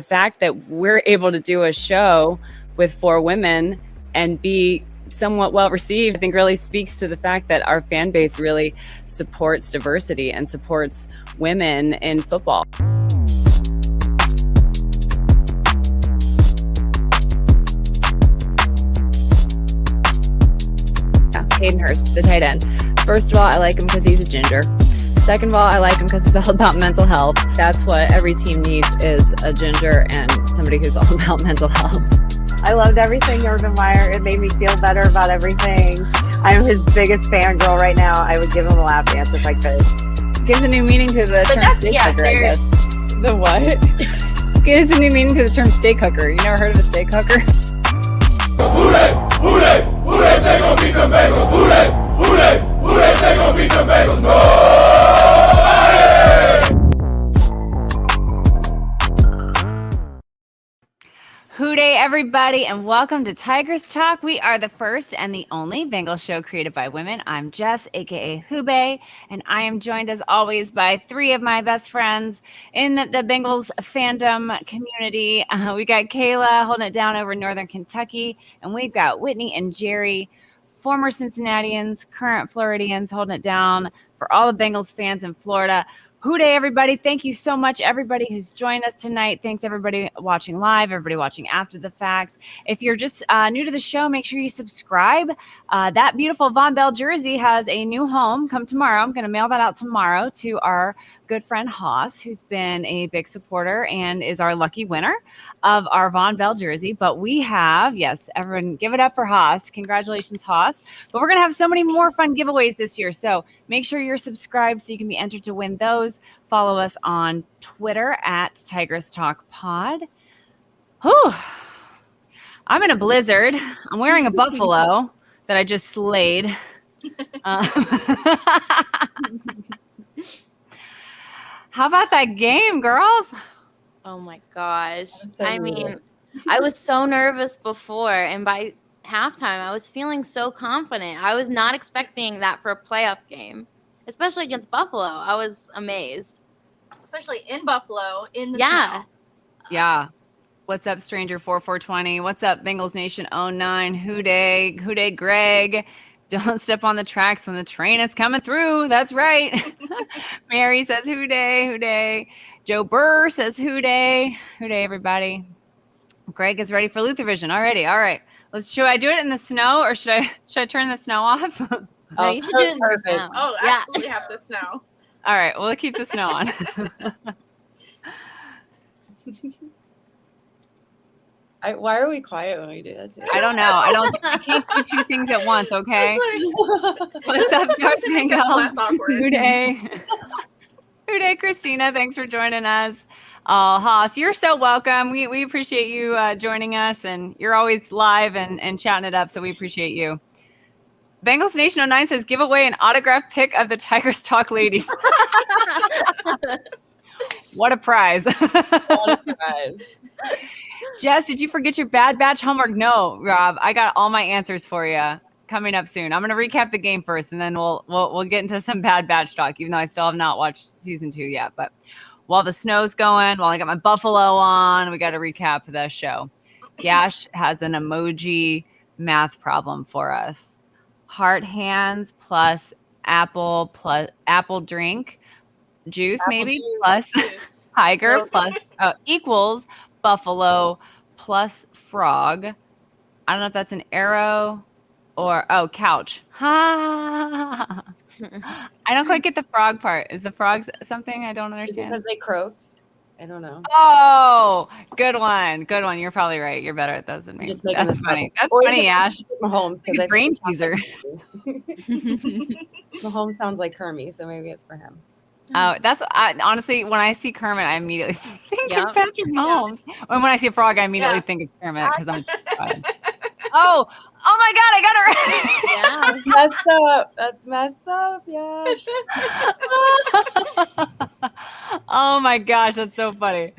the fact that we're able to do a show with 4 women and be somewhat well received, I think really speaks to the fact that our fan base really supports diversity and supports women in football. Hayden Hurst, the tight end. First of all, I like him because he's a ginger. Second of all, I like him because he's all about mental health. That's what every team needs, is a ginger and somebody who's all about mental health. I loved everything Urban Meyer. It made me feel better about everything. I'm his biggest fangirl right now. I would give him a lap dance if I could. Gives a new meaning to the term steak hooker, I guess. The what? Gives a new meaning to the term steak hooker. You never heard of a steak hooker? WHODEY, they gon' beat the Bengals. WHODEY, they gon' beat the Bengals. No! WHODEY, everybody, and welcome to Tigress Talk. We are the first and the only Bengals show created by women. I'm Jess, aka Hube, and I am joined as always by 3 of my best friends in the Bengals fandom community. We got Kayla holding it down over in Northern Kentucky, and we've got Whitney and Jerry, former Cincinnatians, current Floridians, holding it down for all the Bengals fans in Florida. WHODEY, everybody. Thank you so much, everybody who's joined us tonight. Thanks, everybody watching live, everybody watching after the fact. If you're just new to the show, make sure you subscribe. That beautiful Von Bell jersey has a new home come tomorrow. I'm going to mail that out tomorrow to our good friend Haas, who's been a big supporter and is our lucky winner of our Von Bell jersey. But we have, yes, everyone give it up for Haas. Congratulations, Haas. But we're going to have so many more fun giveaways this year. So make sure you're subscribed so you can be entered to win those. Follow us on Twitter at Tigress Talk Pod. Whew. I'm in a blizzard. I'm wearing a buffalo that I just slayed. How about that game, girls? Oh my gosh. I mean, I was so nervous before, and by halftime, I was feeling so confident. I was not expecting that for a playoff game, especially against Buffalo. I was amazed. Especially in Buffalo, in the snow. Yeah. What's up, Stranger 4420? What's up, Bengals Nation 09? WHODEY, Greg. Don't step on the tracks when the train is coming through. That's right. Mary says WHODEY. Joe Burr says WHODEY, everybody. Greg is ready for Luther Vision already. All right. Should I do it in the snow, or should I turn the snow off? No, you should do it in the snow. Oh, absolutely have the snow. All right, we'll keep the snow on. Why are we quiet when we do that? I don't know. I can't do 2 things at once, okay? What's up, Darth Bengals? WHODEY, Christina, thanks for joining us. Haas, you're so welcome. We appreciate you joining us, and you're always live and chatting it up, so we appreciate you. Bengals Nation 09 says, give away an autographed pic of the Tigress Talk ladies. What a prize. What a prize. Jess, did you forget your Bad Batch homework? No, Rob, I got all my answers for you coming up soon. I'm going to recap the game first, and then we'll get into some Bad Batch talk, even though I still have not watched season 2 yet. But while the snow's going, while I got my buffalo on, we got to recap the show. Yash has an emoji math problem for us. Heart hands plus apple drink juice, apple maybe juice, plus juice. Tiger plus equals buffalo plus frog. I don't know if that's an arrow or couch. I don't quite get the frog part. Is the frog something I don't understand? Because they croaked. I don't know. Oh, good one. You're probably right. You're better at those than me. That's funny. That's funny, Ash. Mahomes, like a brain teaser. Mahomes sounds like Kermit, so maybe it's for him. Oh, honestly, when I see Kermit, I immediately think of Patrick Mahomes. And when I see a frog, I immediately think of Kermit because I'm Oh my God, I got it right. Yeah. Messed up. That's messed up. Yes. Oh my gosh, that's so funny.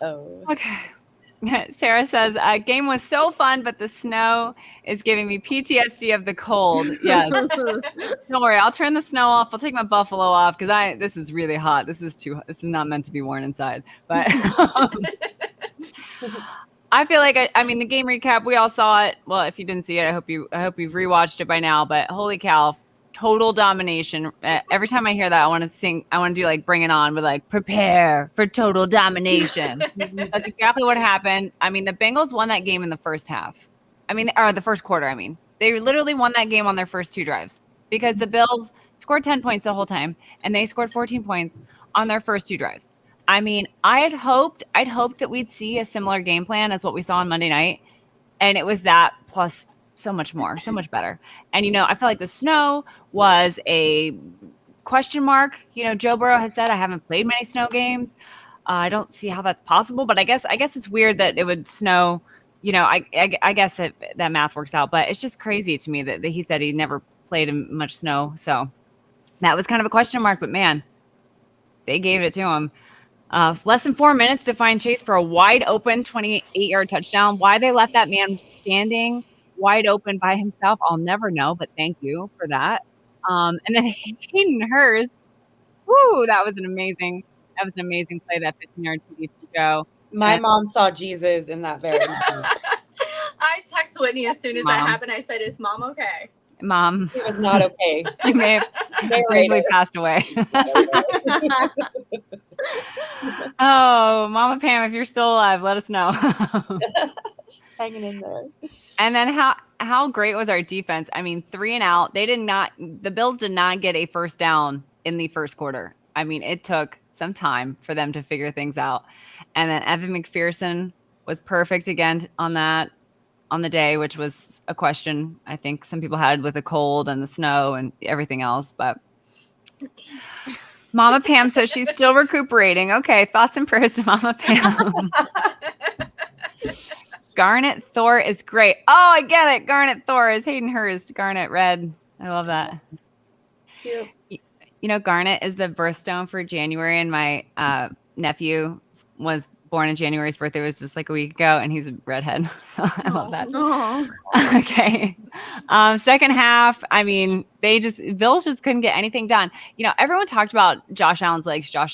Oh. Okay. Sarah says, game was so fun, but the snow is giving me PTSD of the cold. Yes. Don't worry, I'll turn the snow off. I'll take my buffalo off because this is really hot. This is not meant to be worn inside. But I feel like I mean the game recap, we all saw it. Well, if you didn't see it, I hope you've rewatched it by now. But holy cow, total domination! Every time I hear that, I want to sing. I want to do like "Bring It On" with like "Prepare for total domination." That's exactly what happened. I mean, the Bengals won that game in the first half. Or the first quarter. I mean, they literally won that game on their first 2 drives because the Bills scored 10 points the whole time, and they scored 14 points on their first 2 drives. I mean, I'd hoped that we'd see a similar game plan as what we saw on Monday night, and it was that plus so much more, so much better. And I feel like the snow was a question mark. Joe Burrow has said, I haven't played many snow games. I don't see how that's possible, but I guess it's weird that it would snow. I guess that math works out, but it's just crazy to me that he said he never played in much snow. So that was kind of a question mark, but man, they gave it to him. Less than 4 minutes to find Chase for a wide open 28-yard touchdown. Why they left that man standing wide open by himself, I'll never know, but thank you for that. And then Hayden Hurst, woo, that was an amazing play, that 15-yard TD to go. My mom saw Jesus in that very moment. I text Whitney as soon as that happened. I said, "Is Mom okay?" Mom. It was not okay. She may have passed away. Oh, Mama Pam, if you're still alive, let us know. She's hanging in there. And then how great was our defense? I mean, 3 and out. The Bills did not get a first down in the first quarter. I mean, it took some time for them to figure things out. And then Evan McPherson was perfect again on the day, which was a question I think some people had with the cold and the snow and everything else. But Mama Pam says she's still recuperating. Okay, thoughts and prayers to Mama Pam. Garnet Thor is great. Oh, I get it. Garnet Thor is Hayden Hurst. Garnet Red. I love that. Cute. Garnet is the birthstone for January, and my nephew was born in January. His birthday was just like a week ago, and he's a redhead. So I love that. Okay. Second half, I mean, Bills just couldn't get anything done. Everyone talked about Josh Allen's legs. Joe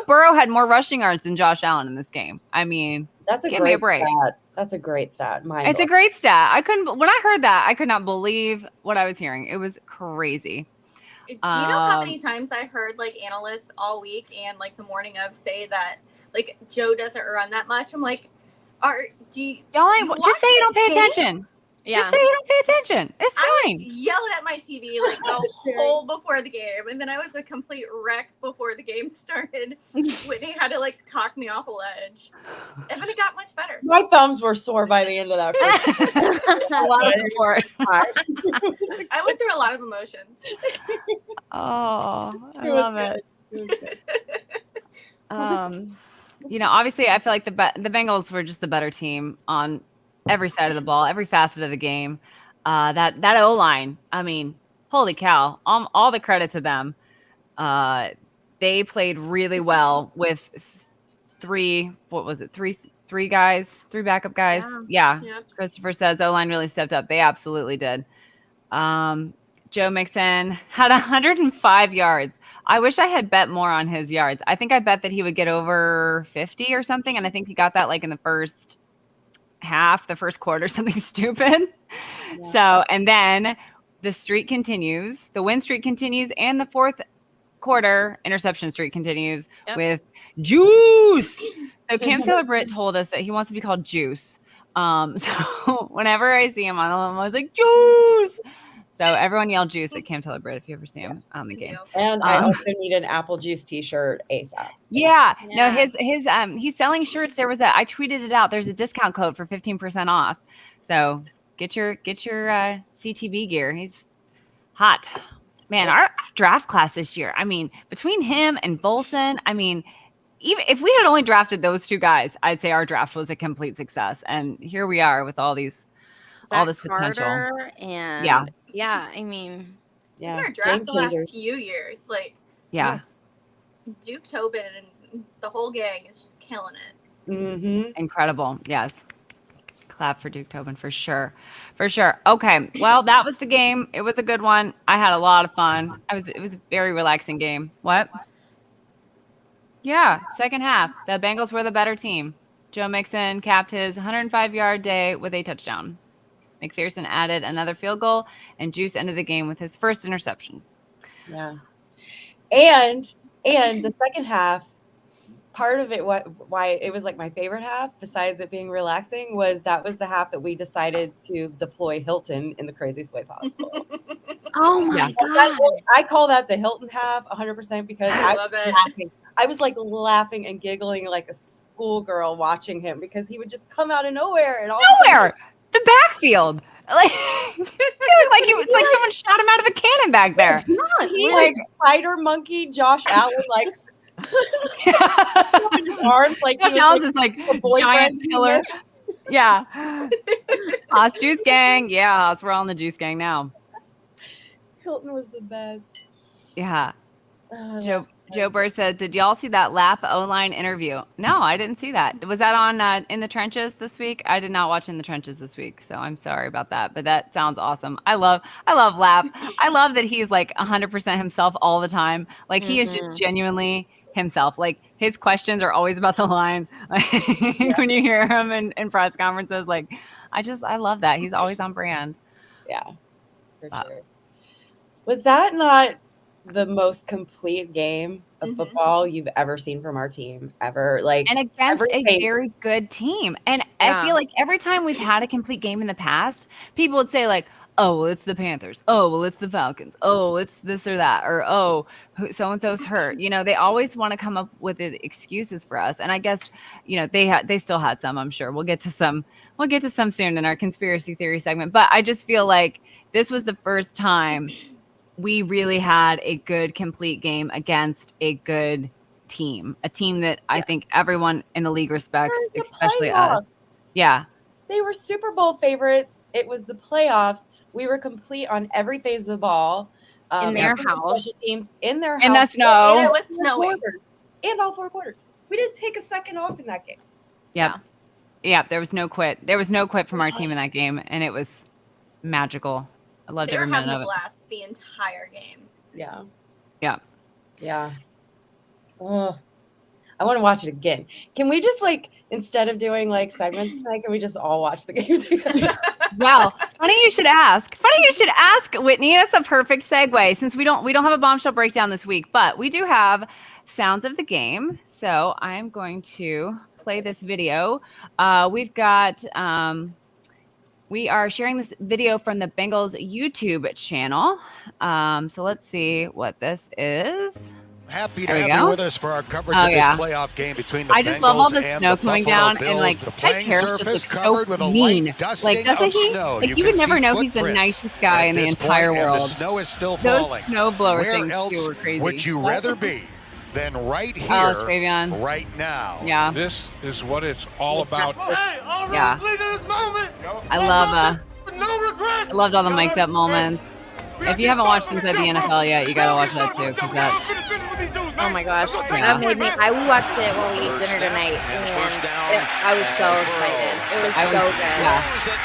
Burrow had more rushing yards than Josh Allen in this game. I mean, give me a break. Stat. That's a great stat. It's a great stat. When I heard that, I could not believe what I was hearing. It was crazy. Do you know how many times I heard like analysts all week and like the morning of say that like Joe doesn't run that much? I'm like, just say you don't pay attention. Yeah. Just say you don't pay attention. It's fine. I was yelling at my TV like the whole before the game, and then I was a complete wreck before the game started. Whitney had to like talk me off a ledge, and then it got much better. My thumbs were sore by the end of that. A lot of support. I went through a lot of emotions. Oh, I love it. Obviously, I feel like the Bengals were just the better team on every side of the ball, every facet of the game. That O-line, I mean, holy cow, all the credit to them. They played really well with three backup guys. Yeah. Yep. Christopher says O-line really stepped up. They absolutely did. Joe Mixon had 105 yards. I wish I had bet more on his yards. I think I bet that he would get over 50 or something, and I think he got that like in the first half, the first quarter, something stupid. Yeah. So, and then the streak continues, the win streak continues, and the fourth quarter interception streak continues with Juice. So Cam Taylor-Britt told us that he wants to be called Juice. So whenever I see him on him, I was like, Juice. So everyone yell Juice at Cam Taylor-Britt if you ever see him on the game. And I also need an apple juice t-shirt ASAP. Yeah. No, his he's selling shirts. I tweeted it out. There's a discount code for 15% off. So get your CTB gear. He's hot. Man, our draft class this year. I mean, between him and Bolson, I mean, even if we had only drafted those 2 guys, I'd say our draft was a complete success. And here we are with all this potential. And I mean, our draft the last few years, like Duke Tobin and the whole gang is just killing it. Mm-hmm. Incredible. Yes. Clap for Duke Tobin for sure. Okay. Well, that was the game. It was a good one. I had a lot of fun. It was a very relaxing game. What? Yeah. Second half. The Bengals were the better team. Joe Mixon capped his 105-yard day with a touchdown. McPherson added another field goal, and Juice ended the game with his first interception. Yeah. And the second half, part of it, why it was like my favorite half, besides it being relaxing, was the half that we decided to deploy Hilton in the craziest way possible. Oh my God. I call that the Hilton half 100% because I love was it. laughing. I was like laughing and giggling like a schoolgirl watching him because he would just come out of nowhere and all Nowhere! The backfield! Like, he looked like he was like someone shot him out of a cannon back there. He like spider monkey Josh Allen like in his arms like Josh Allen's is like a boyfriend giant killer. Yeah. Haas Juice Gang. Yeah, Haas, we're all in the Juice Gang now. Hilton was the best. Yeah. Joe Burr said, "Did y'all see that Lap O-line interview?" No, I didn't see that. Was that on In the Trenches this week? I did not watch In the Trenches this week, so I'm sorry about that. But that sounds awesome. I love Lap. I love that he's like 100% himself all the time. Like he is just genuinely himself. Like his questions are always about the line. Like, when you hear him in press conferences, like I love that. He's always on brand. Yeah, for sure. Was that not the most complete game of football you've ever seen from our team ever? Like, and against a very good team. And I feel like every time we've had a complete game in the past, people would say like, oh, well, it's the Panthers. Oh, well, it's the Falcons. Oh, it's this or that. Or, oh, so-and-so's hurt. You know, they always want to come up with excuses for us. And I guess, you know, they still had some, I'm sure. We'll get to some soon in our conspiracy theory segment. But I just feel like this was the first time we really had a good, complete game against a good team, a team that I think everyone in the league respects, especially us. Yeah. They were Super Bowl favorites. It was the playoffs. We were complete on every phase of the ball. In their house. Teams in their house. In the snow. And it was snowing. And all 4 quarters. We didn't take a second off in that game. Yeah. Yeah, there was no quit. There was no quit from our team in that game, and it was magical. I loved every minute of it. They were having a blast the entire game. Yeah. Yeah. Yeah. Oh, I want to watch it again. Can we just like, instead of doing like segments tonight, can we just all watch the game together? Wow. Funny you should ask, Whitney. That's a perfect segue since we don't have a bombshell breakdown this week, but we do have sounds of the game. So I'm going to play this video. We've got we are sharing this video from the Bengals YouTube channel. So let's see what this is. Happy to have you with us for our coverage of this playoff game between the Bengals and the Buffalo Bills. I just love all the snow coming down, and like Ted Karras just looks so mean. Like, doesn't he? Like, you would never know he's the nicest guy in the entire world. The snow is still Those falling. snowblower Where things else too were crazy. would you rather be than right here, right now? Yeah. This is what it's all about. Hey, all right, Yeah. lead to this moment. I loved all the mic'd up moments. If you haven't watched Inside the NFL yet, you gotta watch that too, because that. Oh my gosh, that made me. We watched it when we ate dinner tonight, and I was so excited. It was so good. Yeah.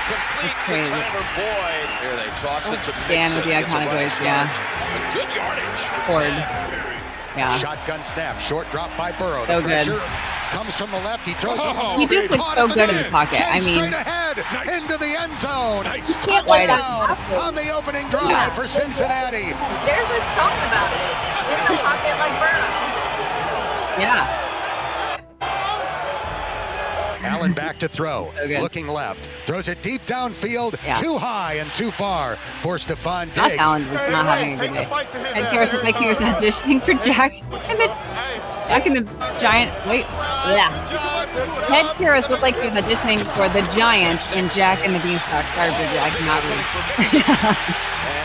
Complete to Tyler Boyd. Here they toss it to Dan with the iconic voice, yeah. Good yardage for Ford. 10. Yeah. Shotgun snap, short drop by Burrow. So The pressure comes from the left. He throws He just looks so good in the pocket. I mean, straight ahead into the end zone. Touchdown on the opening drive for Cincinnati. There's a song about it. In the pocket like Burrow. Yeah. Allen back to throw, So looking left, throws it deep downfield, Yeah. too high and too far for Stephon Josh Diggs. Allen was not having a good day. Ted Karras looked like he was auditioning for Jack and the Giant. Wait, yeah. Ted Karras looked like he was auditioning for the Giant in Jack and the Beanstalk. Sorry, Bridget, I cannot read.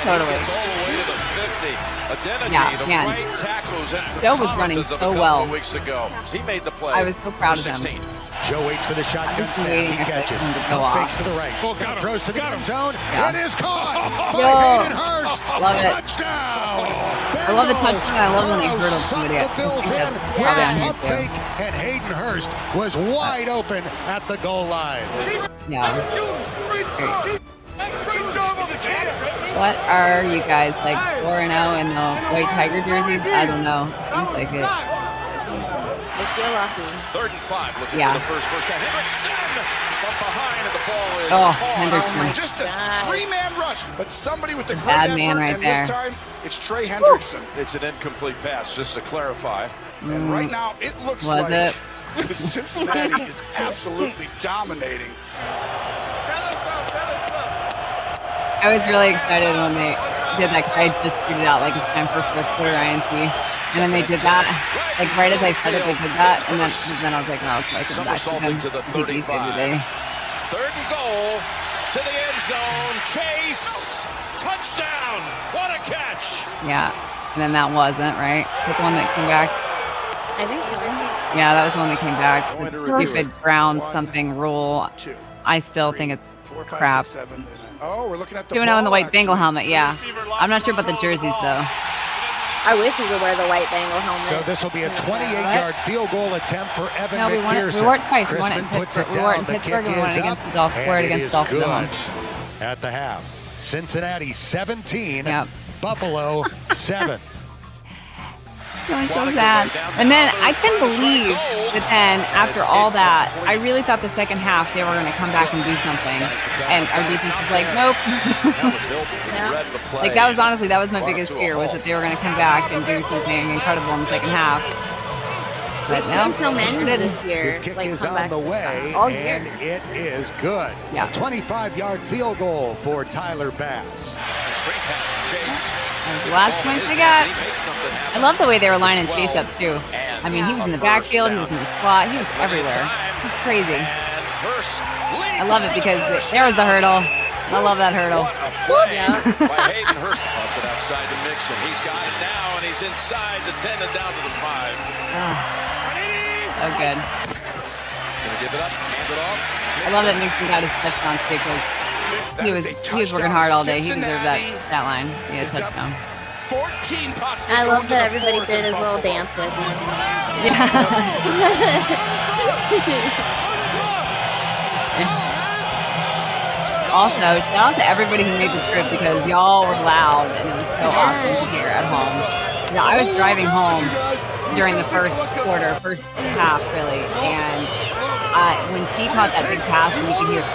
Totally. Gets all the way to the 50. Identity, Yeah, the man. right tackles and Joe was running so well. weeks ago. He made the play. I was so proud of him. 16. Joe waits for the shotgun I'm just snap. waiting He for catches. him to go Pump off. fakes to the right. Throws to the end zone. Yeah. It is caught by Yo. Hayden Hurst. Love it. Touchdown. I love the touchdown. I love when they Burrow hurdle sucked somebody the up. Bills in. Yeah. Pump fake, and Hayden Hurst was wide open at the goal line. Yeah. Great. What are you guys, like 4-0 in the white Tiger jerseys? I don't know. Seems like it. Feel lucky. 3rd and 5, looking Yeah. for the first down. Hendrickson from behind, and the ball is Oh, tossed. Hendrickson. Just a three-man rush, but somebody with the great Bad effort, man right and there. this time it's Trey Hendrickson. It's an incomplete pass, just to clarify. And right now it looks Was like it? Cincinnati is absolutely dominating. I was really excited when they did that because I just figured out like it's time for fourth quarter INT, and then they did that. Like right as I said it, they did that, and then I was like, no, okay, I come back. Somersaulting to the 35. 3rd and goal to the end zone. Chase, touchdown! What a catch! Yeah, and then that wasn't right. The one that came back. I think so. Yeah, that was the one that came back. The stupid Brown something rule. I still think it's crap. 7. Oh, we're looking at the 2-0 in the white ball Bengal action. helmet. Yeah, I'm not sure about the jerseys though. I wish he could wear the white Bengal helmet. So this will be a 28-yard field goal attempt for Evan No, we won it. McPherson. We won it twice. We won it in Crispin puts Pittsburgh. it We won it in down. The Pittsburgh. kick We won it is against up, the Dolphins. We won it and it against is the Dolphins at good home. at the half. Cincinnati 17, Yep. Buffalo 7. I'm so sad. And then I couldn't believe that then after all that, I really thought the second half they were going to come back and do something. And our defense was like, nope. Like that was honestly, that was my biggest fear was that they were going to come back and do something incredible in the second half. But We've no, seen so many they didn't. this year. His kick like, is come on back the way, all and year. it is good. Yeah. A 25-yard field goal for Tyler Bass. Screen pass to Chase. That was the last points they got. I love the way they were lining Chase up too. I mean, he was in the backfield, he was in the slot, he was everywhere. He's crazy. I love it because there was the hurdle. I love that hurdle. Yeah. By Hayden Hurst. Toss it outside the mix, and he's got it now, and he's inside the 10 and down to the 5. So good. Gonna give it up, hand it off. I love that Nixon got his touchdown too because he was working hard all day. He deserved that line. He had a touchdown. 14 possible. I love that everybody did his little dance with him. Also, shout out to everybody who made the trip because y'all were loud and it was so awesome to hear at home. You know, I was driving home during the first half really, and when T caught that big pass and you could hear,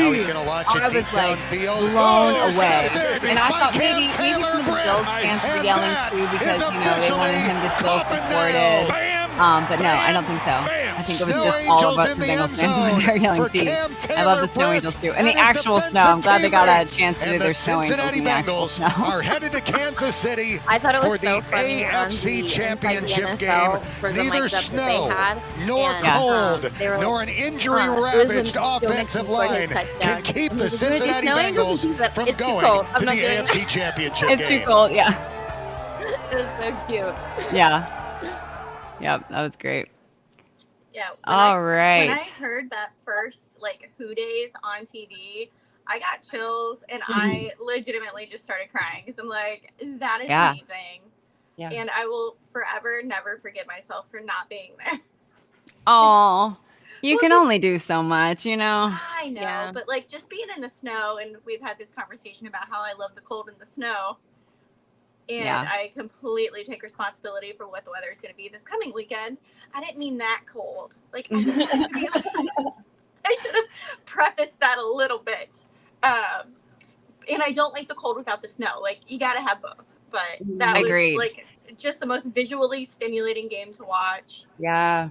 Now he's going to launch it I deep was like downfield. blown away. Intercepted And I by thought Cam maybe Taylor some of the Britt. Bills fans were And yelling that too because is they wanted him to feel officially supported. Coffin But no, I don't think so. I think it was Snow just all Angels about in the the Bengals end fans when zone they were yelling for T. Cam I love the Taylor Snow Britt Angels too. And the and his actual snow. I'm glad they got a defensive chance to do And their the Snow Angels Cincinnati in the actual Bengals snow. are headed to Kansas City I thought it was for so the funny on AFC the Championship Inside the game. NFL for the Neither mics up snow that they had, nor and, cold they were nor like, an it was when injury-ravaged Joe Mixon offensive scored his line touchdown. can keep And the he was, "We're gonna do Cincinnati Snow Angels?" Bengals He's like, from "It's too going cold. to I'm the not doing it." AFC Championship It's game. too cold, yeah. It was so cute. Yeah. Yep, that was great. Yeah. All When right. I heard that first like WHODEYs on TV, I got chills and I legitimately just started crying because I'm like, that is Yeah. amazing. Yeah. And I will forever never forgive myself for not being there. Oh, you Well, can just- only do so much, you know. I know, Yeah. but like just being in the snow, and we've had this conversation about how I love the cold and the snow. And Yeah. I completely take responsibility for what the weather is going to be this coming weekend. I didn't mean that cold. Like, I just wanted to be like, I should have prefaced that a little bit. And I don't like the cold without the snow. Like, you got to have both. But that Agreed. was like just the most visually stimulating game to watch. Yeah,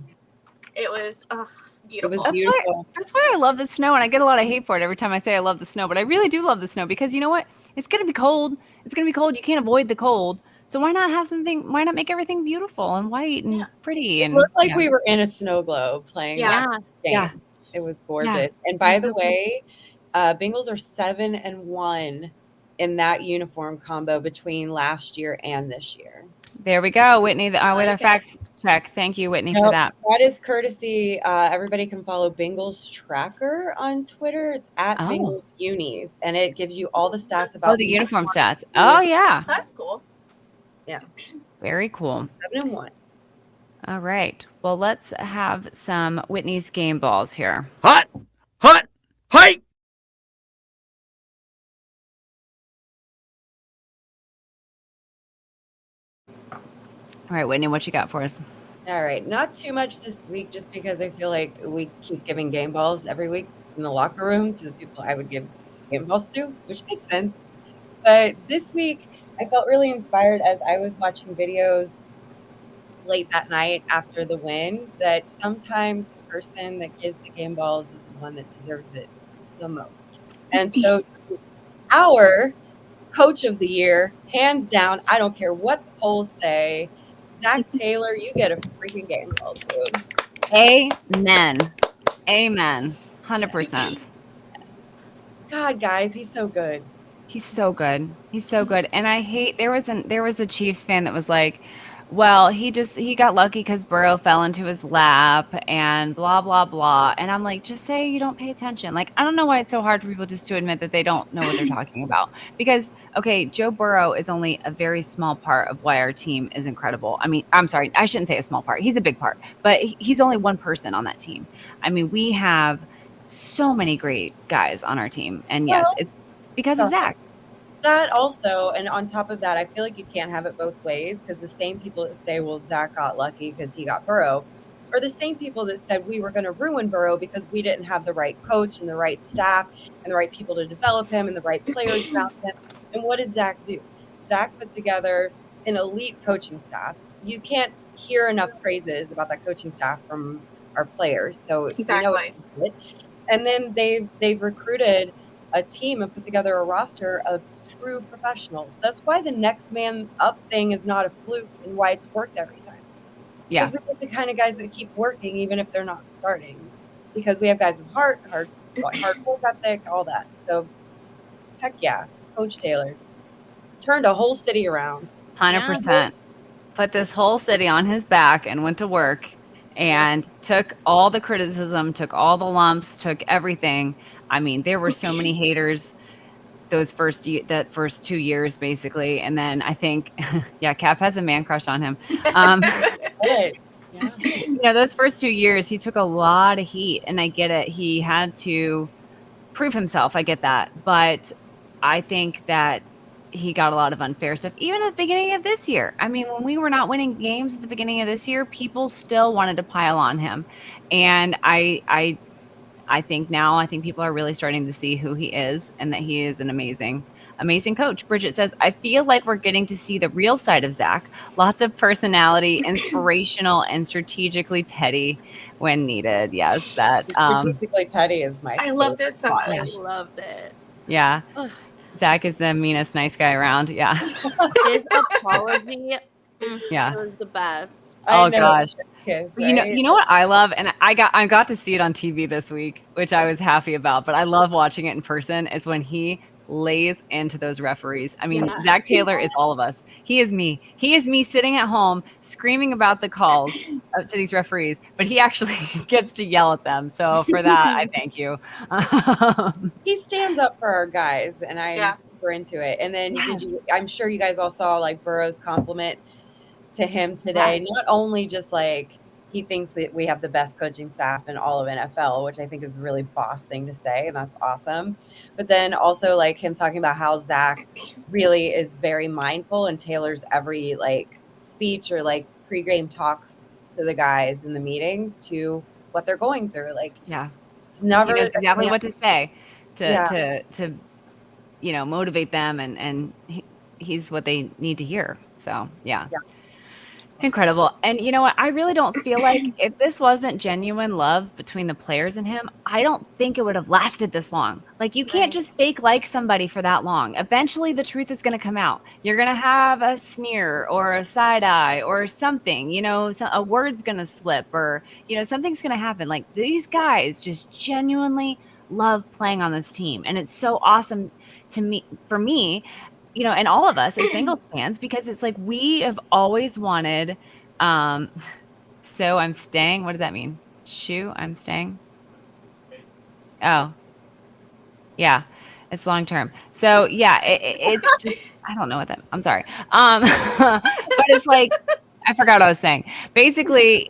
It was it beautiful. was That's beautiful. That's why I love the snow, and I get a lot of hate for it every time I say I love the snow. But I really do love the snow because you know what? It's gonna be cold. It's gonna be cold. You can't avoid the cold. So why not have something? Why not make everything beautiful and white and Yeah. pretty? It And looked like yeah. we were in a snow globe playing Yeah. that game. Yeah. It was gorgeous. And by was the so way, Bengals are 7-1 in that uniform combo between last year and this year. There we go, Whitney. With our like it. facts check. Thank you, Whitney, for Nope, that. That is courtesy. Everybody can follow Bengals Tracker on Twitter. It's at Oh. Bengals Unis, and it gives you all the stats about Oh, the uniform stats. Oh yeah, That's cool. very cool. 7-1. All right. Well, let's have some Whitney's game balls here. Hot, hot, height. All right, Whitney, what you got for us? All right, not too much this week, just because I feel like we keep giving game balls every week in the locker room to the people I would give game balls to, which makes sense. But this week, I felt really inspired as I was watching videos late that night after the win that sometimes the person that gives the game balls is the one that deserves it the most. And so our coach of the year, hands down, I don't care what the polls say, Zach Taylor, you get a freaking game ball, dude. Amen. 100%. God, guys, he's so good. He's so good. And I hate there was a Chiefs fan that was like, well, he got lucky because Burrow fell into his lap and blah blah blah. And I'm like, just say you don't pay attention. Like, I don't know why it's so hard for people just to admit that they don't know what they're talking about. Because okay, Joe Burrow is only a very small part of why our team is incredible. I mean, I'm sorry, I shouldn't say a small part. He's a big part, but he's only one person on that team. I mean, we have so many great guys on our team, and yes, it's because of Zach. That also, and on top of that, I feel like you can't have it both ways, because the same people that say, well, Zach got lucky because he got Burrow, are the same people that said we were going to ruin Burrow because we didn't have the right coach and the right staff and the right people to develop him and the right players around him. And what did Zach do? Zach put together an elite coaching staff. You can't hear enough praises about that coaching staff from our players. So exactly. And then they've recruited a team and put together a roster of true professionals. That's why the next man up thing is not a fluke and why it's worked every time. Yeah. Because we're the kind of guys that keep working even if they're not starting. Because we have guys with hard work ethic, all that. So heck yeah, Coach Taylor turned a whole city around. 100%. Put this whole city on his back and went to work and took all the criticism, took all the lumps, took everything. I mean, there were so many haters that first 2 years basically, and then I think Cap has a man crush on him. Those first 2 years he took a lot of heat, and I get it. He had to prove himself. I get that, but I think that he got a lot of unfair stuff even at the beginning of this year. I mean, when we were not winning games at the beginning of this year, people still wanted to pile on him, and I think people are really starting to see who he is and that he is an amazing coach. Bridget says, I feel like we're getting to see the real side of Zach. Lots of personality, inspirational, and strategically petty when needed. Yes, that strategically petty is my I loved it so much. I loved it. Yeah. Zach is the meanest nice guy around. Yeah. His apology. Yeah. It was the best. Oh gosh. Kiss, right? You know what I love, and I got to see it on TV this week, which I was happy about, but I love watching it in person, is when he lays into those referees. I mean, Zach Taylor is all of us. He is me sitting at home screaming about the calls to these referees, but he actually gets to yell at them. So for that, I thank you. He stands up for our guys, and I'm super into it. And then I'm sure you guys all saw like Burrow's compliment to him today. Right. Not only just like he thinks that we have the best coaching staff in all of NFL, which I think is a really boss thing to say, and that's awesome. But then also like him talking about how Zach really is very mindful in Taylor's every like speech or like pregame talks to the guys in the meetings to what they're going through. Like, it's never he knows exactly what to say to motivate them, and he's what they need to hear. So yeah. Incredible. And you know what? I really don't feel like if this wasn't genuine love between the players and him, I don't think it would have lasted this long. Like, you can't just fake like somebody for that long. Eventually the truth is going to come out. You're going to have a sneer or a side eye or something, a word's going to slip, or, something's going to happen. Like, these guys just genuinely love playing on this team. And it's so awesome for me, and all of us as Bengals fans, because it's like we have always wanted, so I'm staying. What does that mean? I'm staying. Oh, yeah, it's long term. So yeah, it's just, I don't know what I'm sorry. But it's like, I forgot what I was saying. Basically,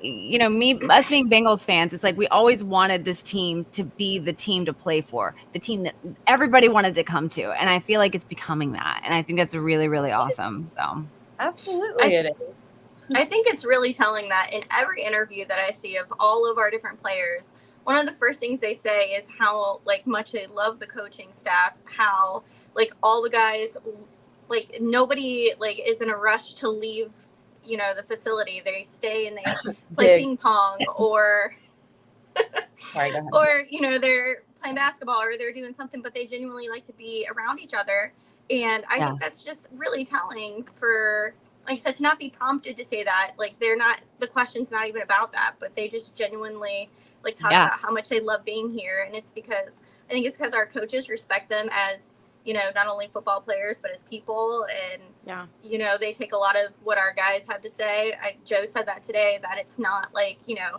us being Bengals fans, it's like we always wanted this team to be the team to play for, the team that everybody wanted to come to. And I feel like it's becoming that. And I think that's really, really awesome. So absolutely it is. I think it's really telling that in every interview that I see of all of our different players, one of the first things they say is how like much they love the coaching staff, how like all the guys, like nobody like is in a rush to leave, you know, the facility. They stay and they play ping pong or or, you know, they're playing basketball or they're doing something, but they genuinely like to be around each other. And I think that's just really telling for, like I said, to not be prompted to say that. Like they're not, the question's not even about that, but they just genuinely like talk about how much they love being here. And it's because, I think it's because our coaches respect them as, you know, not only football players, but as people. And, you know, they take a lot of what our guys have to say. Joe said that today, that it's not like, you know,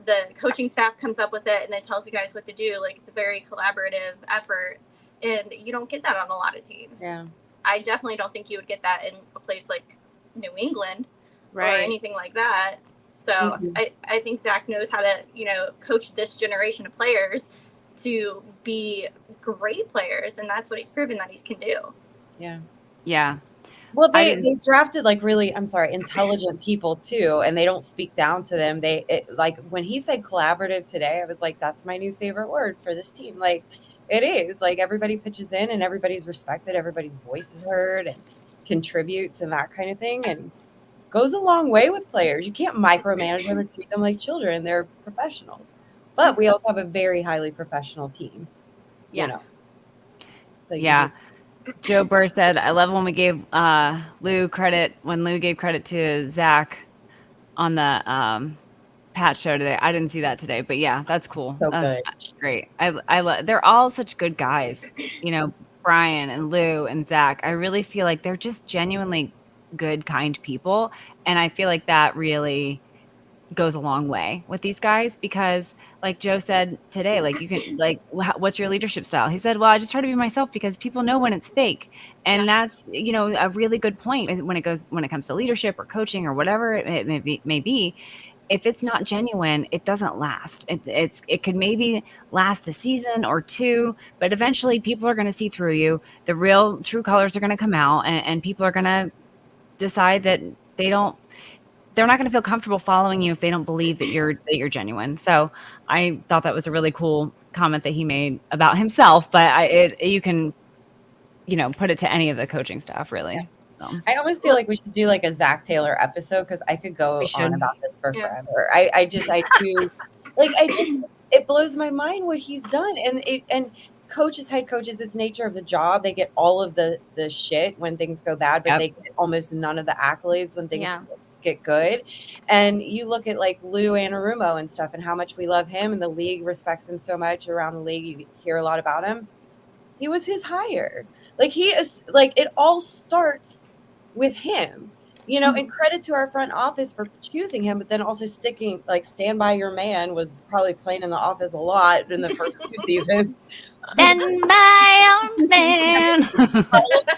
the coaching staff comes up with it and then tells you guys what to do. Like it's a very collaborative effort. And you don't get that on a lot of teams. Yeah. I definitely don't think you would get that in a place like New England or anything like that. So I think Zach knows how to, you know, coach this generation of players to be great players. And that's what he's proven that he can do. Yeah. Yeah. Well, they drafted like really, intelligent people too, and they don't speak down to them. Like when he said collaborative today, I was like, that's my new favorite word for this team. Like it is like everybody pitches in and everybody's respected, everybody's voice is heard and contributes and that kind of thing, and goes a long way with players. You can't micromanage them and treat them like children. They're professionals, but we also have a very highly professional team. You know. So Joe Burr said, I love when we gave Lou gave credit to Zach on the Pat show today. I didn't see that today, but yeah, that's cool. So good. That's great. I love, they're all such good guys, you know, Brian and Lou and Zach. I really feel like they're just genuinely good, kind people. And I feel like that really goes a long way with these guys because like Joe said today, like you can like, what's your leadership style? He said, well, I just try to be myself because people know when it's fake. And that's, you know, a really good point when it comes to leadership or coaching or whatever it may be. If it's not genuine, it doesn't last. It could maybe last a season or two, but eventually people are going to see through you. The real true colors are going to come out and people are going to decide that they're not going to feel comfortable following you if they don't believe that you're genuine. So I thought that was a really cool comment that he made about himself, but you can, you know, put it to any of the coaching staff really. Yeah. So. I almost feel like we should do like a Zach Taylor episode because I could go on about this for forever. I do like, it blows my mind what he's done. And coaches, head coaches, it's nature of the job. They get all of the shit when things go bad, but they get almost none of the accolades when things get good. And you look at like Lou Anarumo and stuff and how much we love him and the league respects him so much around the league. You hear a lot about him. He was his hire. Like he is like, it all starts with him, you know, and credit to our front office for choosing him, but then also sticking like Stand By Your Man was probably playing in the office a lot in the first few seasons. Stand by your man.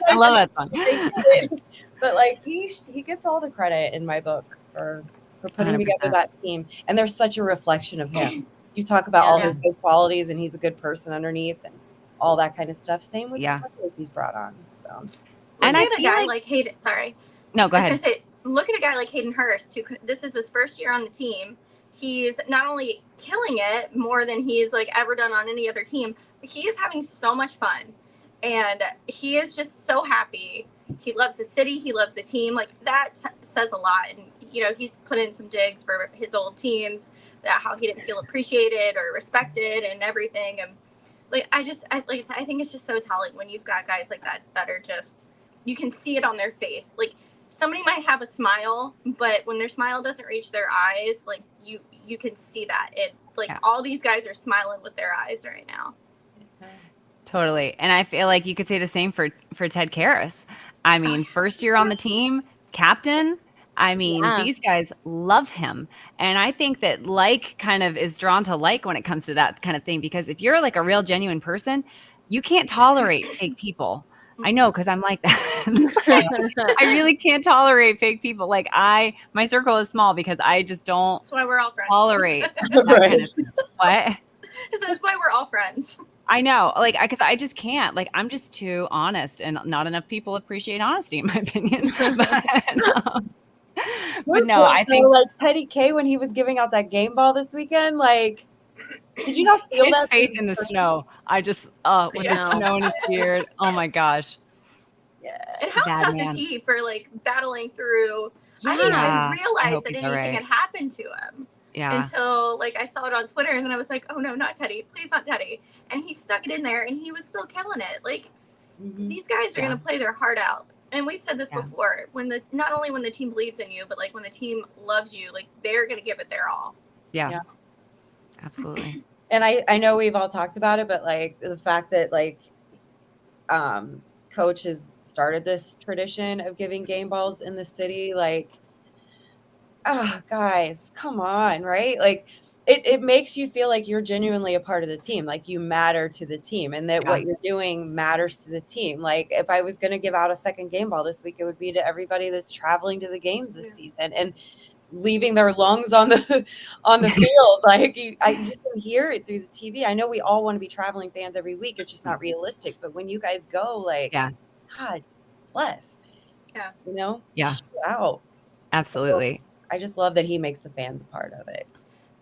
I love that song. But like he gets all the credit in my book for putting 100%. Together that team, and they're such a reflection of him. You talk about all his good qualities, and he's a good person underneath, and all that kind of stuff. Same with the players he's brought on. So, and I feel a guy like Hayden. Sorry, no, go ahead. Look at a guy like Hayden Hurst, who this is his first year on the team. He's not only killing it more than he's like ever done on any other team, but he is having so much fun, and he is just so happy. He loves the city. He loves the team. Like that says a lot. And, you know, he's put in some digs for his old teams that how he didn't feel appreciated or respected and everything. And like, I think it's just so telling when you've got guys like that are just, you can see it on their face. Like somebody might have a smile, but when their smile doesn't reach their eyes, like you can see that all these guys are smiling with their eyes right now. Totally. And I feel like you could say the same for Ted Karras. I mean, first year on the team, captain. I mean, these guys love him. And I think that like kind of is drawn to like when it comes to that kind of thing, because if you're like a real genuine person, you can't tolerate fake people. I know, because I'm like that. I really can't tolerate fake people. Like my circle is small because I just don't That's why we're all friends. Tolerate that kind of thing. What? That's why we're all friends. I know, like, because I just can't. Like, I'm just too honest, and not enough people appreciate honesty, in my opinion. But no, I think like Teddy K when he was giving out that game ball this weekend, like, did you not feel his that face in the snow? I just with the snow in his beard. Oh my gosh. Yeah. And how Bad tough man. is he for like battling through? I didn't Yeah, even I realize hope that he's anything alright. had happened to him until like I saw it on Twitter, and then I was like, oh no, not Teddy, please not Teddy. And he stuck it in there, and he was still killing it. Like these guys are gonna play their heart out. And we've said this before, not only when the team believes in you, but like when the team loves you, like they're gonna give it their all. Yeah. Absolutely. And I know we've all talked about it, but like the fact that like Coach has started this tradition of giving game balls in the city, like, oh, guys, come on, right? Like it makes you feel like you're genuinely a part of the team, like you matter to the team, and that what you're doing matters to the team. Like if I was going to give out a second game ball this week, it would be to everybody that's traveling to the games this season and leaving their lungs on the field. Like you can hear it through the TV. I know we all want to be traveling fans every week. It's just not realistic. But when you guys go, like, God bless. Yeah. You know? Yeah. Wow. Absolutely. I just love that he makes the fans a part of it.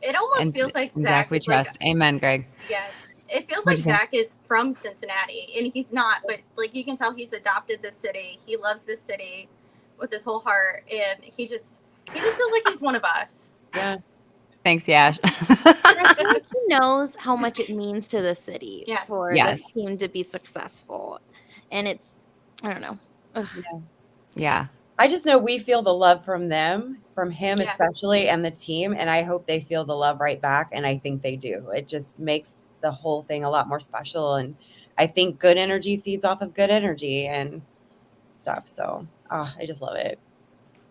It almost feels like Zach we trust. Like, amen, Greg. Yes. It feels like Zach is from Cincinnati, and he's not, but like you can tell he's adopted this city. He loves this city with his whole heart, and he just feels like he's one of us. Yeah. Thanks, Yash. I feel like he knows how much it means to the city for this team to be successful. And it's, I don't know. Yeah. I just know we feel the love from them, from him especially, and the team. And I hope they feel the love right back. And I think they do. It just makes the whole thing a lot more special. And I think good energy feeds off of good energy and stuff. So I just love it.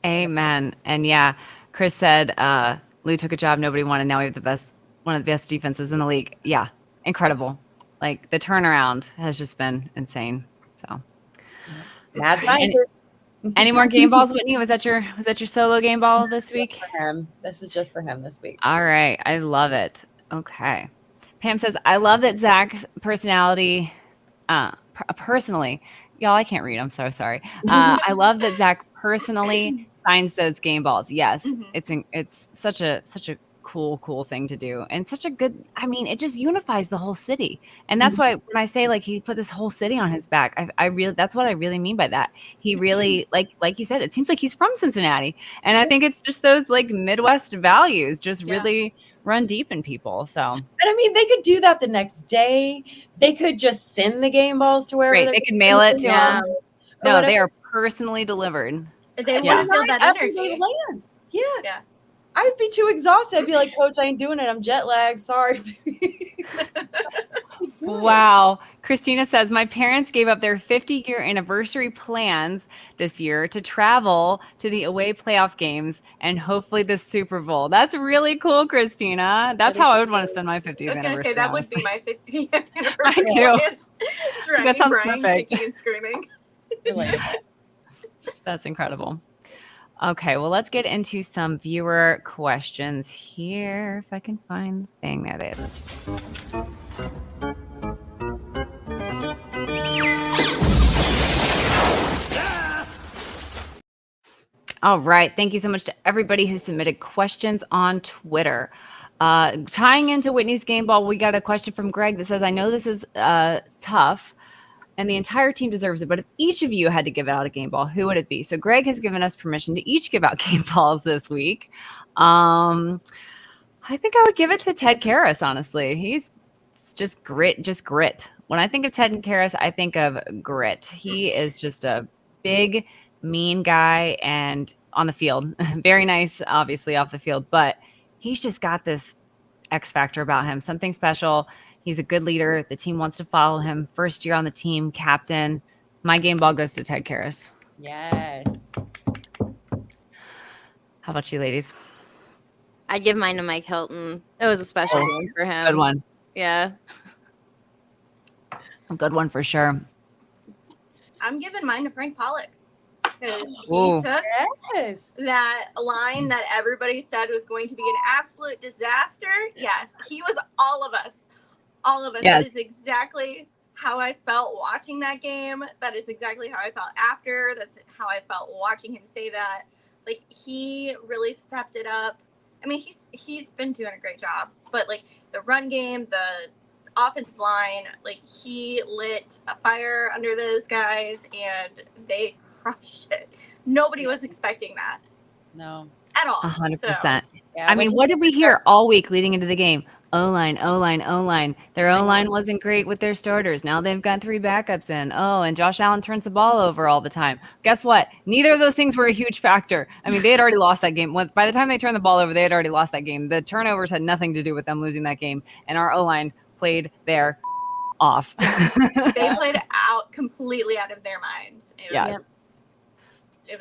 Amen. And yeah, Chris said Lou took a job nobody wanted. Now we have one of the best defenses in the league. Yeah. Incredible. Like the turnaround has just been insane. So mad scientist. Any more game balls, Whitney? Was that your solo game ball this week? For him. This is just for him this week. All right. I love it. Okay. Pam says, I love that Zach's personality, personally, y'all, I can't read. I'm so sorry. I love that Zach personally signs those game balls. Yes. It's such a cool thing to do. And such a good, I mean, it just unifies the whole city. And that's why when I say like he put this whole city on his back, I really, that's what I really mean by that. He really, like you said, it seems like he's from Cincinnati. And I think it's just those like Midwest values just really run deep in people. So, and I mean, they could do that the next day. They could just send the game balls to wherever they could mail it to them. No, they are personally delivered. They want to feel that energy. Yeah. I'd be too exhausted. I'd be like, Coach, I ain't doing it. I'm jet lagged. Sorry. Wow. Christina says, my parents gave up their 50-year anniversary plans this year to travel to the away playoff games and hopefully the Super Bowl. That's really cool, Christina. That's how I would want to spend my 50th anniversary. I was going to say, that would be my 50th anniversary. Mine too. That sounds perfect. Kicking and screaming. That's incredible. Okay, well, let's get into some viewer questions here. If I can find the thing. There it is. All right. Thank you so much to everybody who submitted questions on Twitter. Tying into Whitney's game ball, we got a question from Greg that says, I know this is tough, and the entire team deserves it, but if each of you had to give out a game ball, who would it be? So Greg has given us permission to each give out game balls this week. I think I would give it to Ted Karras, honestly. He's just grit. When I think of Ted and Karras, I think of grit. He is just a big, mean guy and on the field. Very nice, obviously, off the field, but he's just got this X factor about him, something special. He's a good leader. The team wants to follow him. First year on the team, captain. My game ball goes to Ted Karras. Yes. How about you, ladies? I'd give mine to Mike Hilton. It was a special game for him. Good one. Yeah. A good one for sure. I'm giving mine to Frank Pollock. Because he Ooh. took that line that everybody said was going to be an absolute disaster. Yes, he was all of us. All of us. Yes. That is exactly how I felt watching that game. That is exactly how I felt after. That's how I felt watching him say that. Like, he really stepped it up. I mean, he's been doing a great job, but like the run game, the offensive line, like he lit a fire under those guys and they crushed it. Nobody was expecting that. No. At all. 100%. Yeah, I mean, what did we hear all week leading into the game? O-line, O-line, O-line. Their O-line wasn't great with their starters. Now they've got 3 backups in. Oh, and Josh Allen turns the ball over all the time. Guess what? Neither of those things were a huge factor. I mean, they had already lost that game. By the time they turned the ball over, they had already lost that game. The turnovers had nothing to do with them losing that game. And our O-line played their off. They played completely out of their minds. Yes.